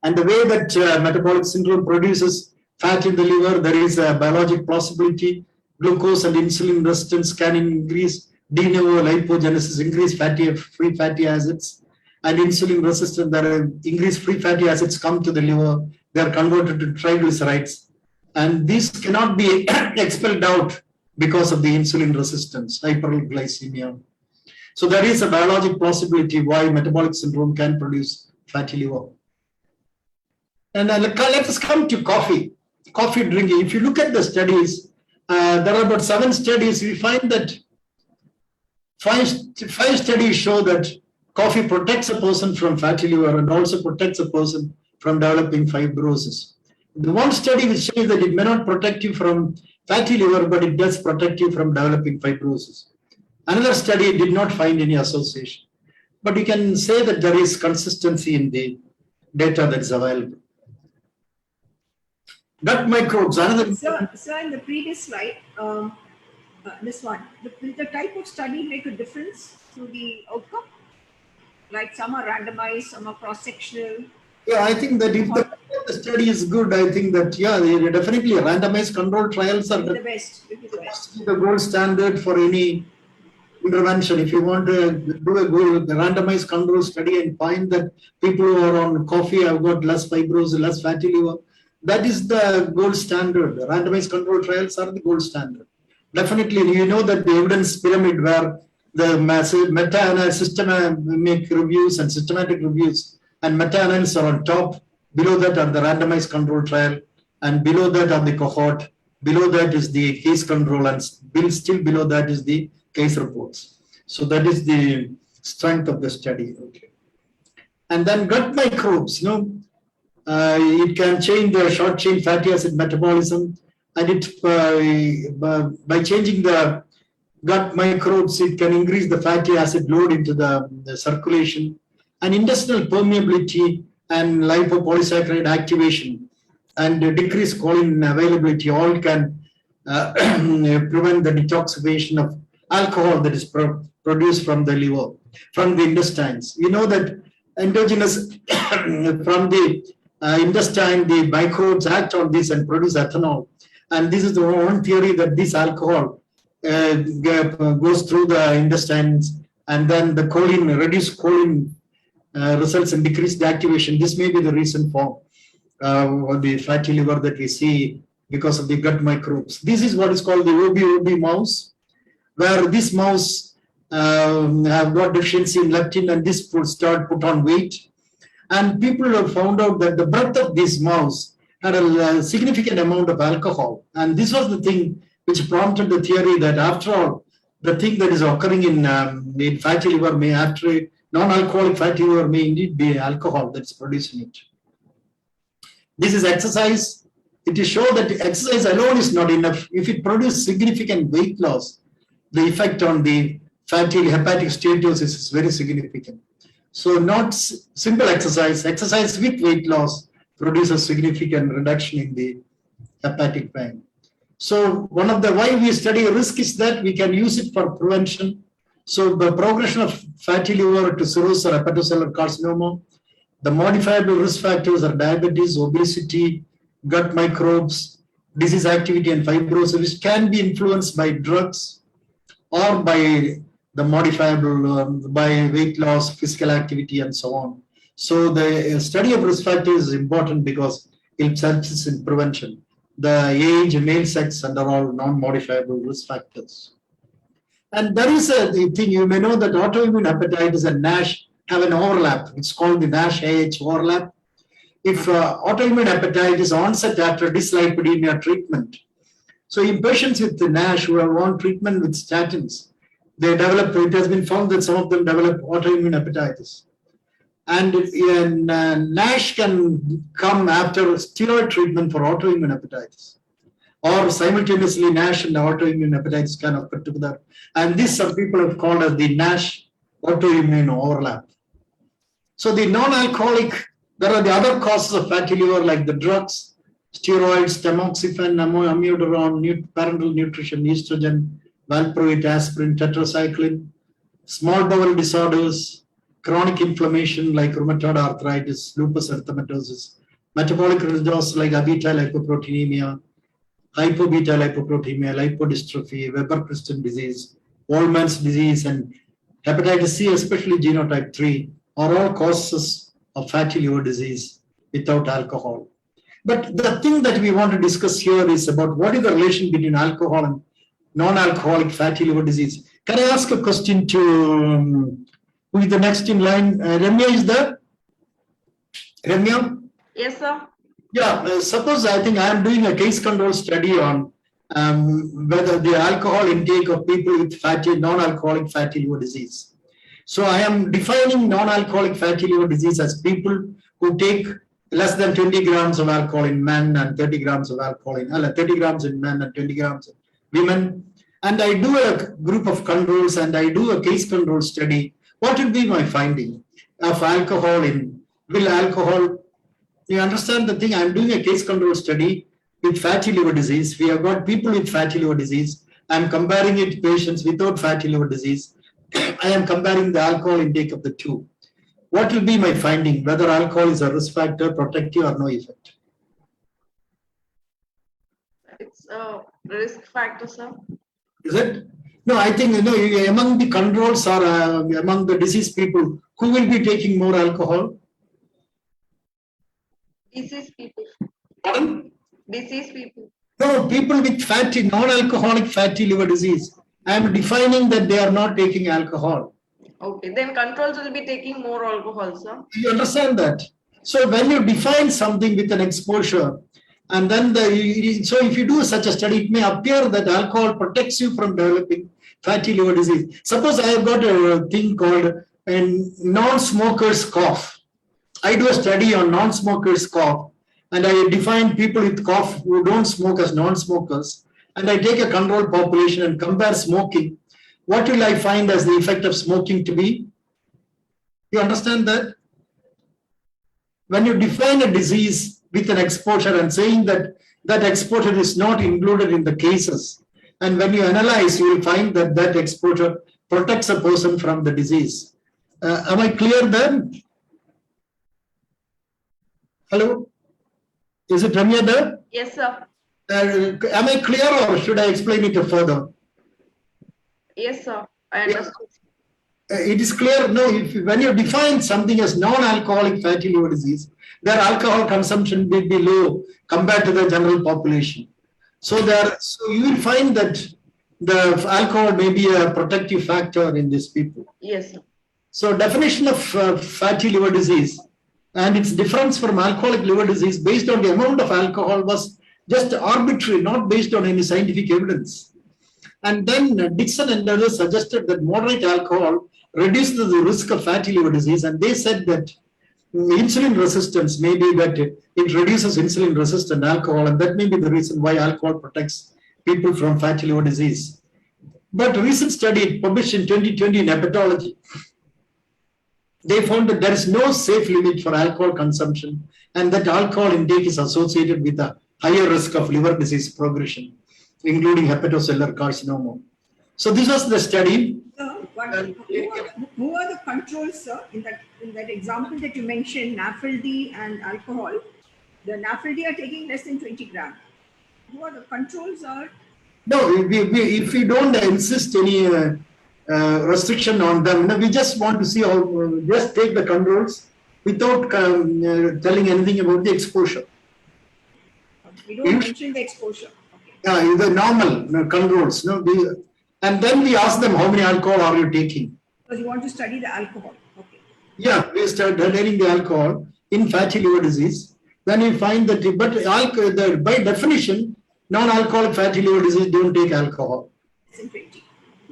And the way that metabolic syndrome produces fat in the liver, there is a biologic plausibility. Glucose and insulin resistance can increase de novo lipogenesis, increase free fatty acids, and insulin resistance. There are increased free fatty acids come to the liver. They are converted to triglycerides, and these cannot be expelled out because of the insulin resistance, hyperglycemia. So there is a biologic plausibility why metabolic syndrome can produce fatty liver. And let us come to coffee drinking. If you look at the studies, there are about 7 studies. We find that 5 studies show that coffee protects a person from fatty liver and also protects a person from developing fibrosis. The one study which says that it may not protect you from fatty liver, but it does protect you from developing fibrosis. Another study did not find any association. But you can say that there is consistency in the data that's available. Gut microbes, another. So in the previous slide, this one, the type of study make a difference to the outcome? Like some are randomized, some are cross-sectional. Yeah, I think that if the study is good, I think that, yeah, definitely randomized controlled trials are the best. The gold standard for any intervention. If you want to do a randomized control study and find that people who are on coffee have got less fibrosis, less fatty liver, that is the gold standard. The randomized control trials are the gold standard. Definitely, you know that the evidence pyramid where the massive meta-analysis, systematic reviews and systematic reviews and meta-analysis are on top. Below that are the randomized control trial, and below that are the cohort. Below that is the case control, and still below that is the case reports. So that is the strength of the study. Okay. And then gut microbes, it can change the short chain fatty acid metabolism, and it by changing the gut microbes, it can increase the fatty acid load into the circulation, and intestinal permeability and lipopolysaccharide activation and decrease choline availability all can prevent the detoxification of alcohol that is produced from the liver, from the intestines. We know that endogenous from the intestine, the microbes act on this and produce ethanol. And this is the one theory that this alcohol goes through the intestines, and then the choline, reduced choline results in decreased activation. This may be the reason for the fatty liver that we see because of the gut microbes. This is what is called the OB mouse, where this mouse have got deficiency in leptin, and this will start put on weight. And people have found out that the breath of this mouse had a significant amount of alcohol. And this was the thing which prompted the theory that after all, the thing that is occurring in fatty liver may, after non-alcoholic fatty liver, may indeed be alcohol that's producing it. This is exercise. It is shown that exercise alone is not enough. If it produces significant weight loss, the effect on the fatty hepatic steatosis is very significant. So not simple exercise with weight loss produces significant reduction in the hepatic pain. So one of the why we study risk is that we can use it for prevention. So the progression of fatty liver to cirrhosis or hepatocellular carcinoma, the modifiable risk factors are diabetes, obesity, gut microbes, disease activity, and fibrosis, which can be influenced by drugs or by the modifiable by weight loss, physical activity, and so on. So the study of risk factors is important because it helps us in prevention. the age, male sex, and are all non-modifiable risk factors. And there is a thing, you may know that autoimmune hepatitis and NASH have an overlap. It's called the NASH-AH overlap. If autoimmune hepatitis onset after dyslipidemia treatment, so in patients with the NASH who have on treatment with statins, they develop, it has been found that some of them develop autoimmune hepatitis. And NASH can come after steroid treatment for autoimmune hepatitis, or simultaneously NASH and autoimmune hepatitis can occur together. And this some people have called as the NASH autoimmune overlap. So the non-alcoholic, there are the other causes of fatty liver like the drugs, steroids, tamoxifen, amiodarone, parenteral nutrition, estrogen, valproate, aspirin, tetracycline, small bowel disorders, chronic inflammation like rheumatoid arthritis, lupus erythematosus, metabolic disorders like abeta-lipoproteinemia, hypo-beta-lipoproteinemia, lipodystrophy, Weber-Christian disease, Wolman's disease, and hepatitis C, especially genotype 3, are all causes of fatty liver disease without alcohol. But the thing that we want to discuss here is about what is the relation between alcohol and non-alcoholic fatty liver disease. Can I ask a question to who is the next in line? Ramya is there? Ramya? Yes, sir. Yeah, suppose I think I am doing a case control study on whether the alcohol intake of people with non-alcoholic fatty liver disease. So I am defining non-alcoholic fatty liver disease as people who take less than 20 grams of alcohol in men and 30 grams of alcohol in 30 grams in men and 20 grams in women. And I do a group of controls and I do a case control study. What will be my finding of alcohol in, will alcohol, you understand the thing, I'm doing a case control study with fatty liver disease. We have got people with fatty liver disease. I'm comparing it to patients without fatty liver disease. I am comparing the alcohol intake of the two. What will be my finding, whether alcohol is a risk factor, protective or no effect? It's a risk factor, sir. Is it? No, I think among the controls or among the diseased people, who will be taking more alcohol? Disease people. Pardon? Disease people. No, people with fatty, non-alcoholic fatty liver disease. I am defining that they are not taking alcohol. Okay, then controls will be taking more alcohol, sir. You understand that? So when you define something with an exposure, and then so if you do such a study, it may appear that alcohol protects you from developing fatty liver disease. Suppose I have got a thing called a non-smoker's cough. I do a study on non-smokers' cough, and I define people with cough who don't smoke as non-smokers, and I take a control population and compare smoking. What will I find as the effect of smoking to be? You understand that? When you define a disease with an exposure and saying that that exposure is not included in the cases, and when you analyze, you will find that that exposure protects a person from the disease. Am I clear then? Hello? Is it Ramya there? Yes, sir. Am I clear or should I explain it further? Yes, sir. I understood. It is clear, no, when you define something as non-alcoholic fatty liver disease, their alcohol consumption will be low compared to the general population. So you will find that the alcohol may be a protective factor in these people. Yes, sir. So definition of fatty liver disease and its difference from alcoholic liver disease based on the amount of alcohol was just arbitrary, not based on any scientific evidence. And then Dixon and others suggested that moderate alcohol reduces the risk of fatty liver disease, and they said that insulin resistance may be that it reduces insulin resistant alcohol, and that may be the reason why alcohol protects people from fatty liver disease. But a recent study published in 2020 in Hepatology, they found that there is no safe limit for alcohol consumption and that alcohol intake is associated with a higher risk of liver disease progression, including hepatocellular carcinoma. So this was the study. Who are the controls, sir? In that example that you mentioned, NAFLD and alcohol, the NAFLD are taking less than 20 grams. Who are the controls? No, if we don't insist any restriction on them, we just want to see how, just take the controls without telling anything about the exposure. We don't mention the exposure. The normal controls. And then we ask them, how many alcohol are you taking? Because you want to study the alcohol. Okay. Yeah, we start studying the alcohol in fatty liver disease. Then we find that, but by definition, non-alcoholic fatty liver disease don't take alcohol.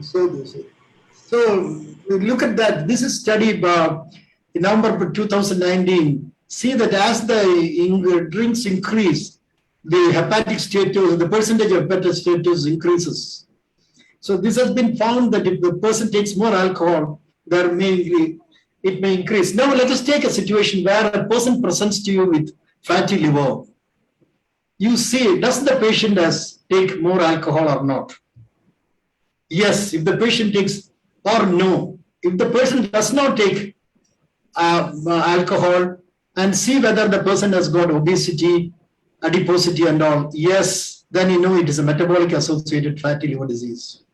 So look at that. This is studied in November 2019. See that as the drinks increase, the hepatic status, the percentage of hepatic status increases. So this has been found that if the person takes more alcohol, it may increase. Now let us take a situation where a person presents to you with fatty liver. You see, does the patient take more alcohol or not? Yes, if the patient takes, or no. If the person does not take alcohol, and see whether the person has got obesity, adiposity and all, yes, then you know it is a metabolic associated fatty liver disease.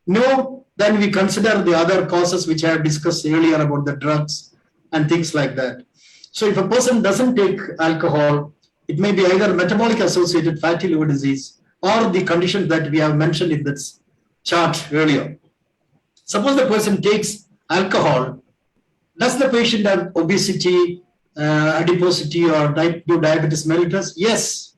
No, then we consider the other causes which I have discussed earlier about the drugs and things like that. So if a person doesn't take alcohol, it may be either metabolic associated fatty liver disease or the condition that we have mentioned in this chart earlier. Suppose the person takes alcohol, does the patient have obesity, adiposity or type 2 diabetes mellitus? Yes.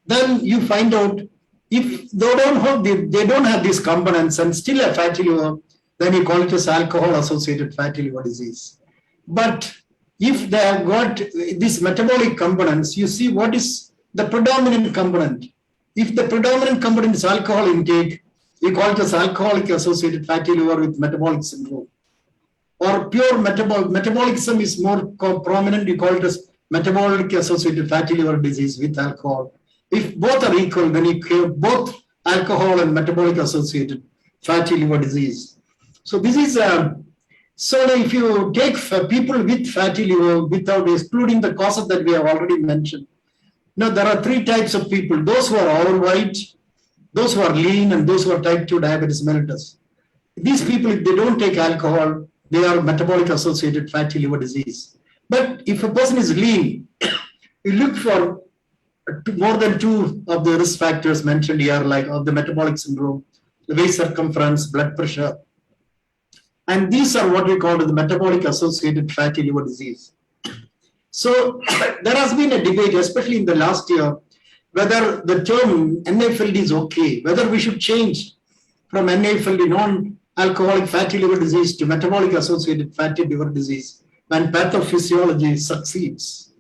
Then you find out if they don't have these components and still have fatty liver, then you call it as alcohol associated fatty liver disease. But if they have got these metabolic components, you see what is the predominant component. If the predominant component is alcohol intake, we call it as alcoholic associated fatty liver with metabolic syndrome. Or pure metabolism is more prominent, you call it as metabolic associated fatty liver disease with alcohol. If both are equal, then you have both alcohol and metabolic associated fatty liver disease. So this is so if you take people with fatty liver without excluding the causes that we have already mentioned. Now there are three types of people: those who are overweight, those who are lean, and those who are type 2 diabetes mellitus. These people, if they don't take alcohol, they are metabolic associated fatty liver disease. But if a person is lean, you look for more than two of the risk factors mentioned here, like of the metabolic syndrome, the waist circumference, blood pressure. And these are what we call the metabolic associated fatty liver disease. So there has been a debate, especially in the last year, whether the term NAFLD is okay, whether we should change from NAFLD, non-alcoholic fatty liver disease, to metabolic associated fatty liver disease when pathophysiology succeeds.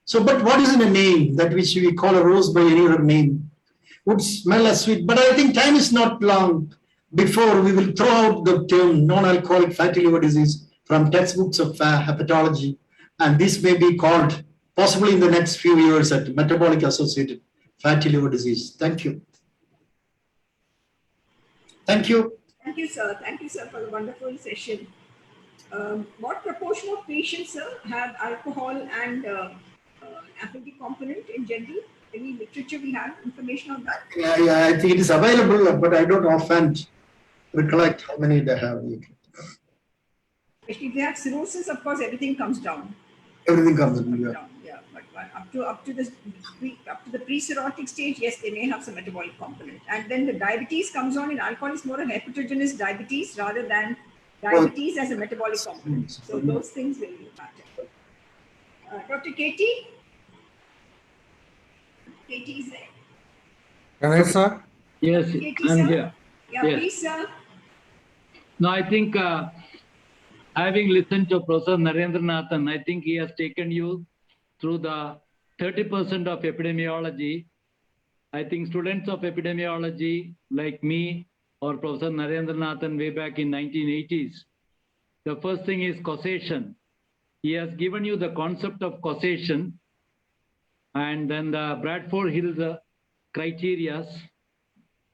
So, but what is in a name that which we call a rose by any other name would smell as sweet. But I think time is not long before we will throw out the term non-alcoholic fatty liver disease from textbooks of hepatology. And this may be called, possibly in the next few years, at metabolic associated fatty liver disease. Thank you. Thank you. Thank you, sir. Thank you, sir, for the wonderful session. What proportion of patients, sir, have alcohol and NAFLD component in general? Any literature we have information on that? Yeah, I think it is available, but I don't offhand recollect how many they have. Especially if they have cirrhosis, of course, everything comes down. Everything comes down. Yeah, but up to the pre-cirrhotic stage, yes, they may have some metabolic component. And then the diabetes comes on. In alcohol, is more a heterogeneous diabetes rather than diabetes as a metabolic component. So those things will matter. Dr. Katie? Katie is there. Yes, sir. Yes, Katie, I'm sir? here. Yeah, Yes. please, sir. No, I think having listened to Professor Narendranathan, I think he has taken you through the 30% of epidemiology. I think students of epidemiology like me or Professor Narendranathan way back in 1980s, the first thing is causation. He has given you the concept of causation and then the Bradford Hill criteria,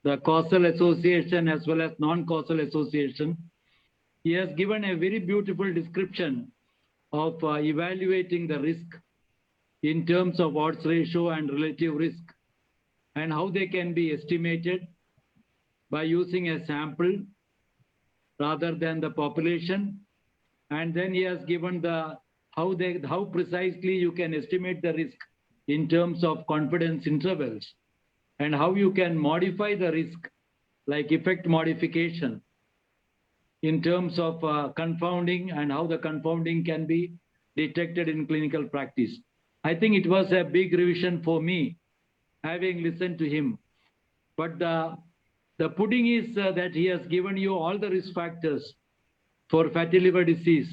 the causal association as well as non-causal association. He has given a very beautiful description of evaluating the risk in terms of odds ratio and relative risk and how they can be estimated by using a sample rather than the population. And then he has given the how precisely you can estimate the risk in terms of confidence intervals and how you can modify the risk, like effect modification, in terms of confounding and how the confounding can be detected in clinical practice. I think it was a big revision for me, having listened to him. But the pudding is that he has given you all the risk factors for fatty liver disease,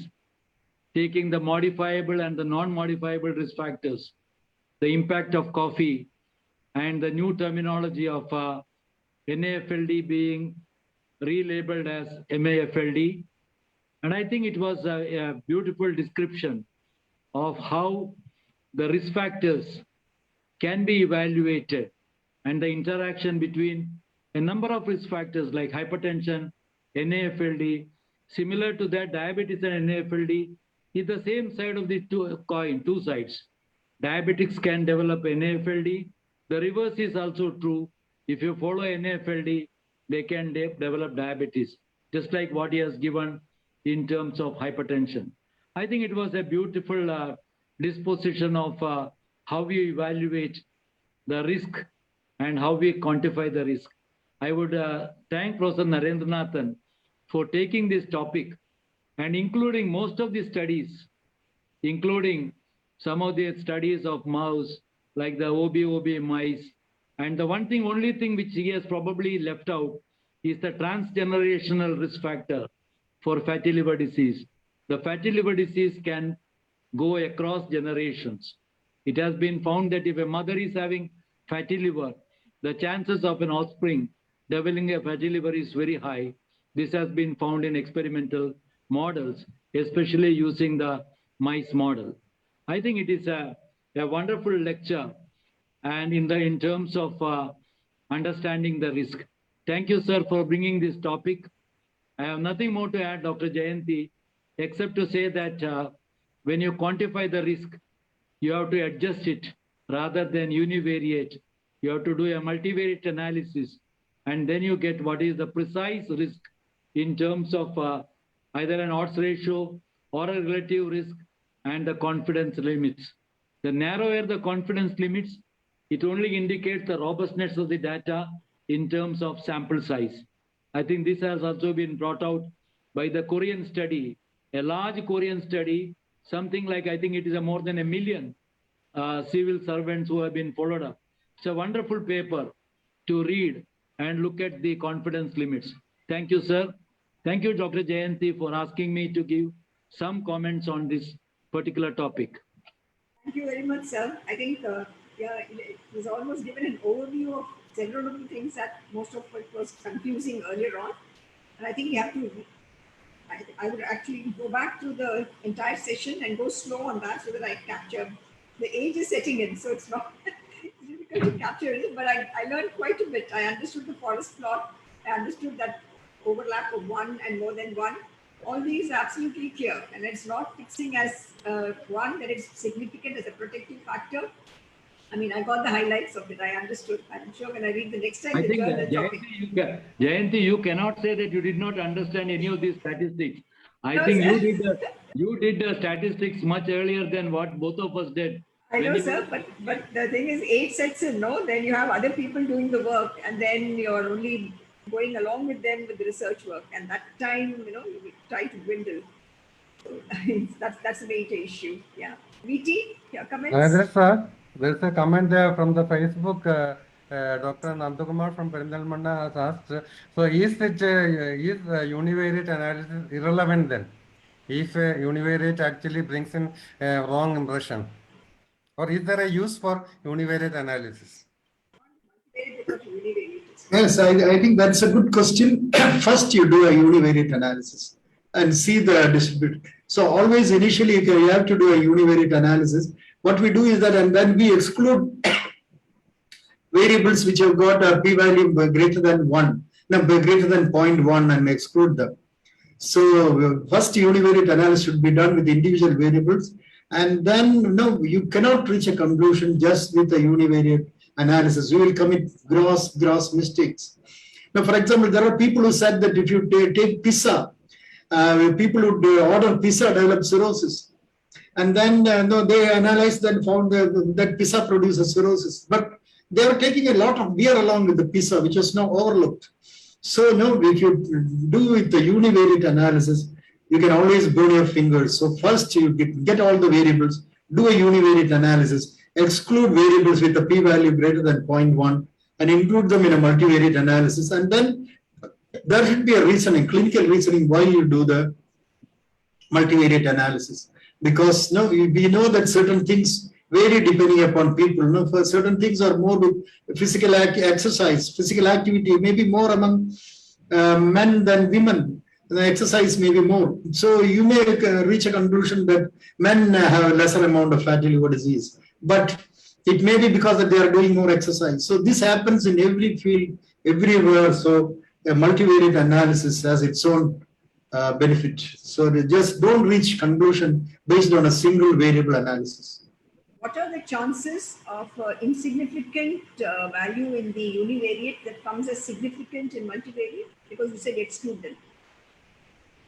taking the modifiable and the non-modifiable risk factors, the impact of coffee, and the new terminology of NAFLD being relabeled as MAFLD. And I think it was a beautiful description of how the risk factors can be evaluated and the interaction between a number of risk factors like hypertension, NAFLD. Similar to that, diabetes and NAFLD is the same side of the coin, two sides. Diabetics can develop NAFLD. The reverse is also true. If you follow NAFLD, they can develop diabetes, just like what he has given in terms of hypertension. I think it was a beautiful disposition of how we evaluate the risk and how we quantify the risk. I would thank Professor Narendranathan for taking this topic and including most of the studies, including some of the studies of mouse, like the OB mice. And the only thing which he has probably left out is the transgenerational risk factor for fatty liver disease. The fatty liver disease can go across generations. It has been found that if a mother is having fatty liver, the chances of an offspring developing a fatty liver is very high. This has been found in experimental models, especially using the mice model. I think it is a wonderful lecture, and in terms of understanding the risk. Thank you, sir, for bringing this topic. I have nothing more to add, Dr. Jayanti, except to say that when you quantify the risk, you have to adjust it rather than univariate. You have to do a multivariate analysis, and then you get what is the precise risk in terms of either an odds ratio or a relative risk and the confidence limits. The narrower the confidence limits, it only indicates the robustness of the data in terms of sample size. I think this has also been brought out by the Korean study, a large Korean study, something like, I think it is more than 1 million civil servants who have been followed up. It's a wonderful paper to read and look at the confidence limits. Thank you, sir. Thank you, Dr. Jayanti, for asking me to give some comments on this particular topic. Thank you very much, sir. I think it was almost given an overview of several of the things that most of it was confusing earlier on. And I think you have to, I would actually go back to the entire session and go slow on that so that I capture. The age is setting in, so it's not difficult to capture it, but I learned quite a bit. I understood the forest plot. I understood that overlap of one and more than one. All these are absolutely clear, and it's not fixing as one that is significant as a protective factor. I mean, I got the highlights of it. I understood. I'm sure when I read the next time, I think Jayanti, you cannot say that you did not understand any of these statistics. I think you did the statistics much earlier than what both of us did. I know, sir, but the thing is, age sets in, no? Then you have other people doing the work, and then you're only going along with them with the research work, and that time, you try to dwindle. So that's the major issue. Yeah. VT, your comments? There's a comment there from the Facebook. Dr. Nandakumar from Perindalmanna has asked, so is univariate analysis irrelevant then? If univariate actually brings in a wrong impression? Or is there a use for univariate analysis? Yes, I think that's a good question. First, you do a univariate analysis and see the distribution. So always initially, you have to do a univariate analysis. What we do is that, and then we exclude variables which have got a p-value greater than 1, greater than 0.1, and exclude them. So first univariate analysis should be done with individual variables, and then you cannot reach a conclusion just with a univariate analysis. You will commit gross mistakes. Now, for example, there are people who said that if you take pizza, people who order pizza develop cirrhosis. And then no, they analyzed and found that pizza produces cirrhosis. But they were taking a lot of beer along with the pizza, which was now overlooked. So no, if you do with the univariate analysis, you can always burn your fingers. So first you get all the variables, do a univariate analysis, exclude variables with a p-value greater than 0.1 and include them in a multivariate analysis. And then there should be a reasoning, clinical reasoning why you do the multivariate analysis. Because no, we know that certain things vary depending upon people. No, for certain things are more with physical exercise, physical activity, maybe more among men than women. The exercise may be more. So you may reach a conclusion that men have a lesser amount of fatty liver disease, but it may be because that they are doing more exercise. So this happens in every field, everywhere. So a multivariate analysis has its own benefit. So they just don't reach conclusion based on a single variable analysis. What are the chances of insignificant value in the univariate that comes as significant in multivariate? Because you said exclude them.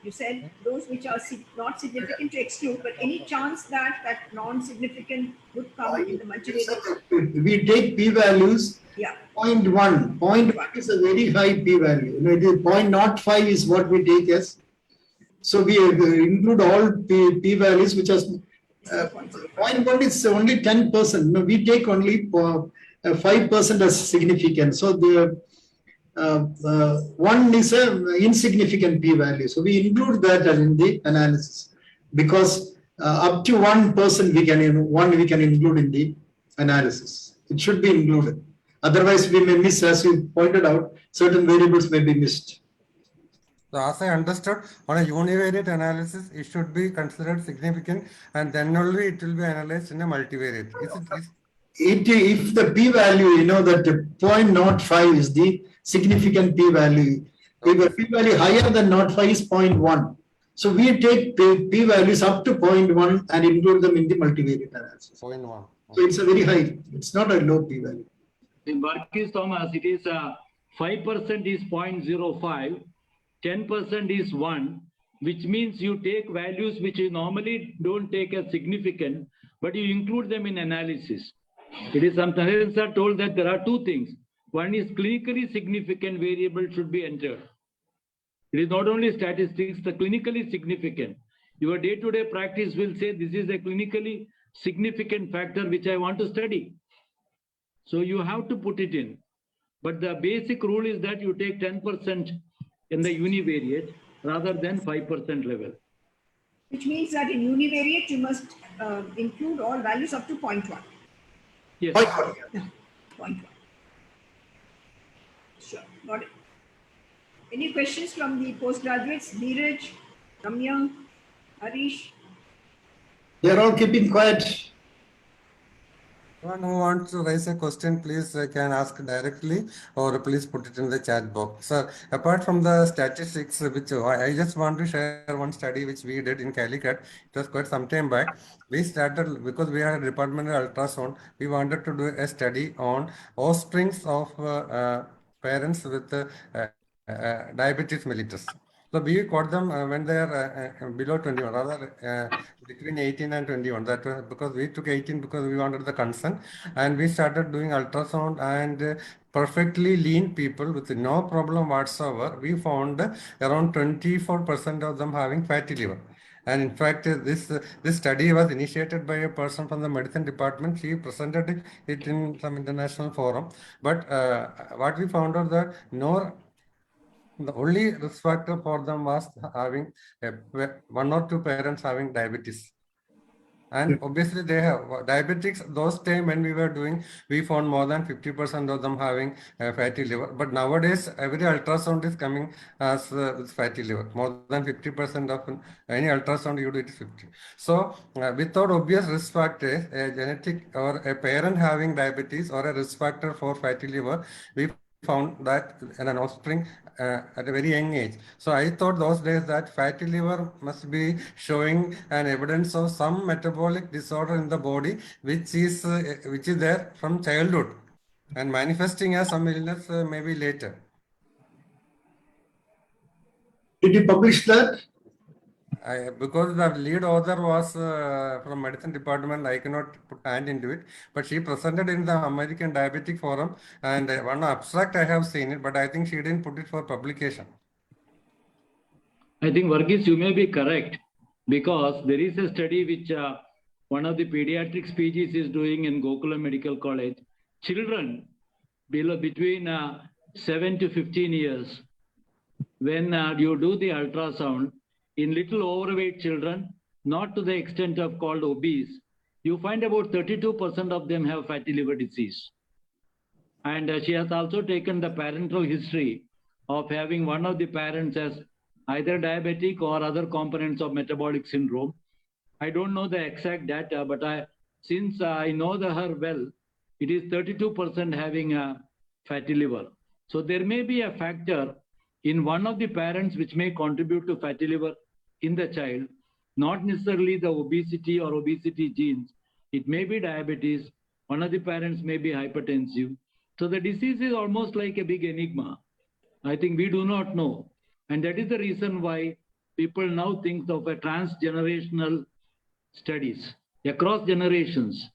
You said those which are not significant to exclude, but any chance that that non-significant would come in the multivariate? We take p-values. Yeah. 0.1. 0.1 is a very high p-value. 0.05 is what we take as. So we include all p-values which are 0.1 is only 10%. No, we take only 5% as significant. So the one is an insignificant p-value. So we include that in the analysis because up to 1% we can include in the analysis. It should be included. Otherwise, we may miss, as you pointed out, certain variables may be missed. So as I understood, on a univariate analysis, it should be considered significant, and then only it will be analyzed in a multivariate. If the p-value, that 0.05 is the significant p-value. If the p-value higher than 0.5 is 0.1. So we take p-values up to 0.1 and include them in the multivariate analysis. 0.1. Okay. So it's a very high. It's not a low p-value. In Barkis Thomas, it is 5% is 0.05. 10% is 1, which means you take values which you normally don't take as significant, but you include them in analysis. It is sometimes told that there are two things. One is clinically significant variable should be entered. It is not only statistics, the clinically significant. Your day-to-day practice will say this is a clinically significant factor which I want to study. So you have to put it in. But the basic rule is that you take 10% in the univariate rather than 5% level. Which means that in univariate, you must include all values up to 0.1. Yes. 0.1. Sure, got it. Any questions from the postgraduates? Dheeraj, Ramya, Harish? They're all keeping quiet. Anyone who wants to raise a question, please can ask directly or please put it in the chat box. Sir, apart from the statistics, which I just want to share one study which we did in Calicut. It was quite some time back. We started, because we had a department of ultrasound, we wanted to do a study on offsprings of parents with diabetes mellitus. So we caught them when they are below 21, rather between 18 and 21. That was because we took 18 because we wanted the consent, and we started doing ultrasound, and perfectly lean people with no problem whatsoever. We found around 24% of them having fatty liver. And in fact, this study was initiated by a person from the medicine department. She presented it in some international forum. But what we found out that the only risk factor for them was having one or two parents having diabetes. And obviously they have diabetics. Those time when we were doing, we found more than 50% of them having fatty liver. But nowadays, every ultrasound is coming as fatty liver. More than 50% of any ultrasound you do, it is 50. So without obvious risk factors, a genetic or a parent having diabetes or a risk factor for fatty liver, we found that in an offspring at a very young age. So I thought those days that fatty liver must be showing an evidence of some metabolic disorder in the body, which is there from childhood and manifesting as some illness maybe later. Did you publish that? because the lead author was from medicine department, I cannot put hand into it. But she presented in the American Diabetic Forum, and one abstract I have seen it, but I think she didn't put it for publication. I think Varghese, you may be correct, because there is a study which one of the pediatrics PGs is doing in Gokulam Medical College. Children between 7 to 15 years, when you do the ultrasound, in little overweight children, not to the extent of called obese, you find about 32% of them have fatty liver disease. And she has also taken the parental history of having one of the parents as either diabetic or other components of metabolic syndrome. I don't know the exact data, but since I know her well, it is 32% having a fatty liver. So there may be a factor in one of the parents which may contribute to fatty liver in the child, not necessarily the obesity or obesity genes. It may be diabetes. One of the parents may be hypertensive. So the disease is almost like a big enigma. I think we do not know. And that is the reason why people now think of a transgenerational studies across generations.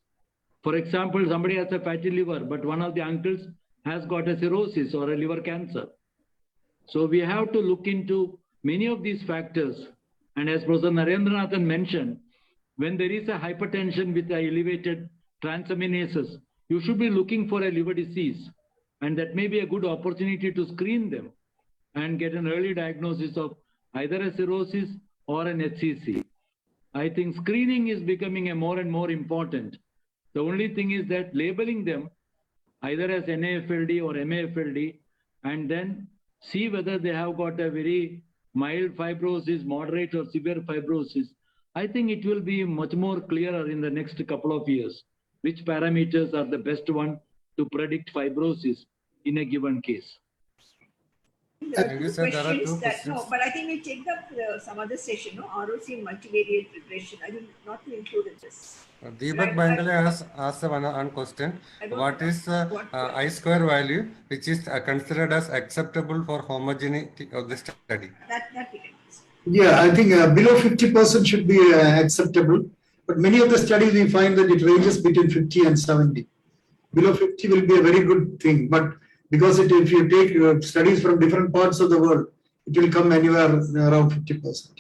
For example, somebody has a fatty liver, but one of the uncles has got a cirrhosis or a liver cancer. So we have to look into many of these factors. And as Professor Narendranathan mentioned, when there is a hypertension with the elevated transaminases, you should be looking for a liver disease. And that may be a good opportunity to screen them and get an early diagnosis of either a cirrhosis or an HCC. I think screening is becoming a more and more important. The only thing is that labeling them either as NAFLD or MAFLD, and then see whether they have got a very mild fibrosis, moderate or severe fibrosis. I think it will be much more clearer in the next couple of years, which parameters are the best one to predict fibrosis in a given case. There are And two you said there are questions two that, questions. no, but I think we take up some other session, no? ROC and multivariate regression. I think not to include in this. Deepak Bangale has asked one question. What is I-square value, which is considered as acceptable for homogeneity of the study? That we can ask. Yeah, I think below 50% should be acceptable. But many of the studies we find that it ranges between 50 and 70. Below 50 will be a very good thing. But because if you take studies from different parts of the world, it will come anywhere around 50%.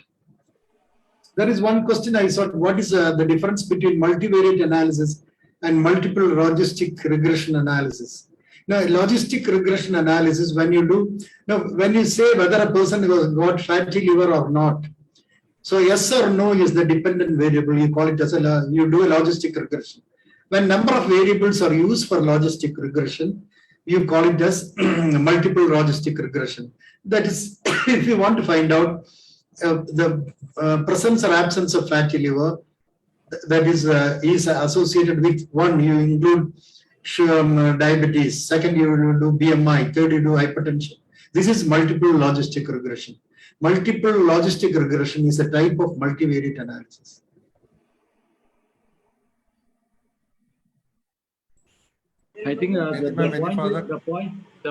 There is one question I saw. What is the difference between multivariate analysis and multiple logistic regression analysis? Now, logistic regression analysis, when you say whether a person has got fatty liver or not, so yes or no is the dependent variable. You call it as you do a logistic regression. When number of variables are used for logistic regression, you call it as multiple logistic regression. That is, if you want to find out the presence or absence of fatty liver, that is associated with one, you include diabetes, second you will do BMI, third you do hypertension. This is multiple logistic regression. Multiple logistic regression is a type of multivariate analysis. I think the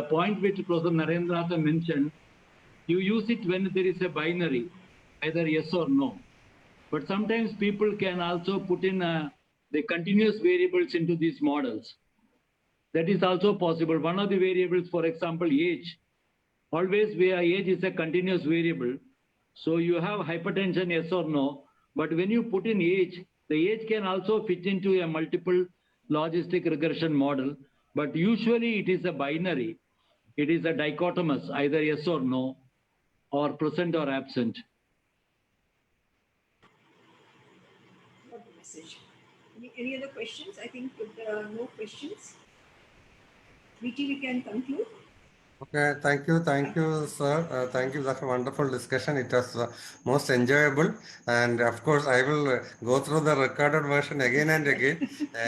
point which Professor Narendranathan mentioned, you use it when there is a binary, either yes or no. But sometimes people can also put in the continuous variables into these models. That is also possible. One of the variables, for example, age. Always where age is a continuous variable. So you have hypertension, yes or no. But when you put in age, the age can also fit into a multiple logistic regression model. But usually it is a binary. It is a dichotomous, either yes or no, or present or absent. Message. Any other questions? I think if there are no questions, VT, we can conclude. Okay, thank you, sir. Thank you. That's a wonderful discussion. It was most enjoyable, and of course, I will go through the recorded version again and again.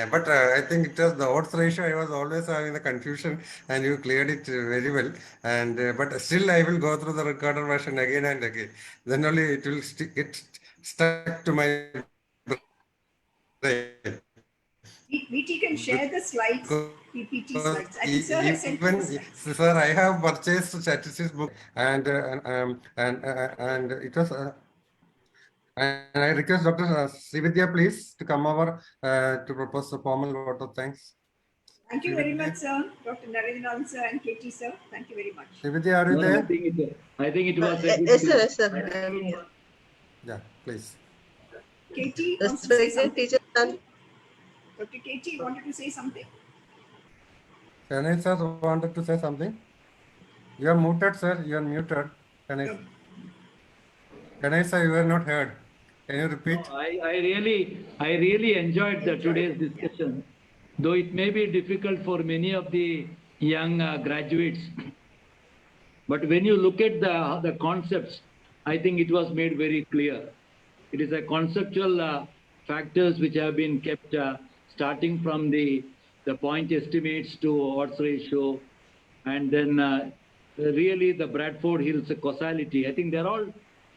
But I think it was the odds ratio. I was always having the confusion, and you cleared it very well. And but still, I will go through the recorded version again and again. Then only it will get stuck to my brain. VT can share the slides, PPT slides. I think sir has sent Even, the slides. sir, I have purchased statistics book and it was And I request Dr. Srividya, please, to come over to propose a formal vote of thanks. Thank you very much, sir. Dr. Narendran, sir, and KT, sir. Thank you very much. Srividya, are you No, there? I think it was a good. Yes, sir. Yes, sir. I am here. Yeah, please. KT wants to say Respected something. teachers and Dr. KT wanted to say something. Shanai sir wanted to say something. You are muted, sir. You are muted. No. Shanai sir, you are not heard. Can you repeat? I really enjoyed today's Yeah. discussion, though it may be difficult for many of the young graduates. But when you look at the concepts, I think it was made very clear. It is a conceptual factors which have been kept starting from the point estimates to odds ratio, and then really the Bradford Hills causality. I think they're all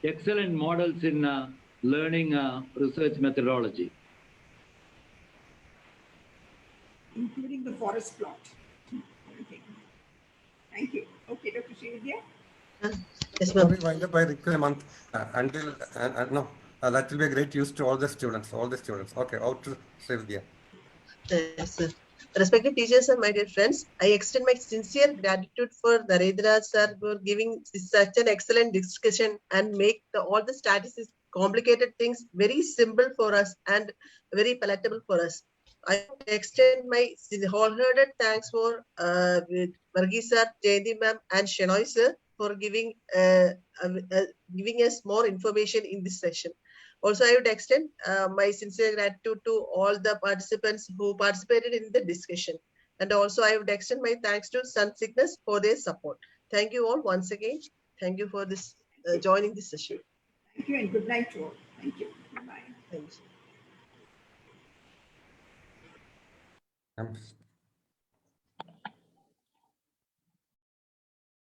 excellent models in learning research methodology. Including the forest plot. Okay. Thank you. Okay, Dr. Srividya. yes, ma'am. Sorry, wind up by request a month until no. That will be a great use to all the students. Okay, out to Srividya. Yes, sir. Respected teachers and my dear friends, I extend my sincere gratitude for Narendra sir for giving such an excellent discussion and make all the statistics complicated things very simple for us and very palatable for us. I extend my wholehearted thanks for Varghese sir, Jayanti ma'am, and Shenoy sir for giving us more information in this session. Also, I would extend my sincere gratitude to all the participants who participated in the discussion. And also, I would extend my thanks to Sun Sickness for their support. Thank you all once again. Thank you for this joining this session. Thank you and good night to all. Thank you. Bye. Thank you.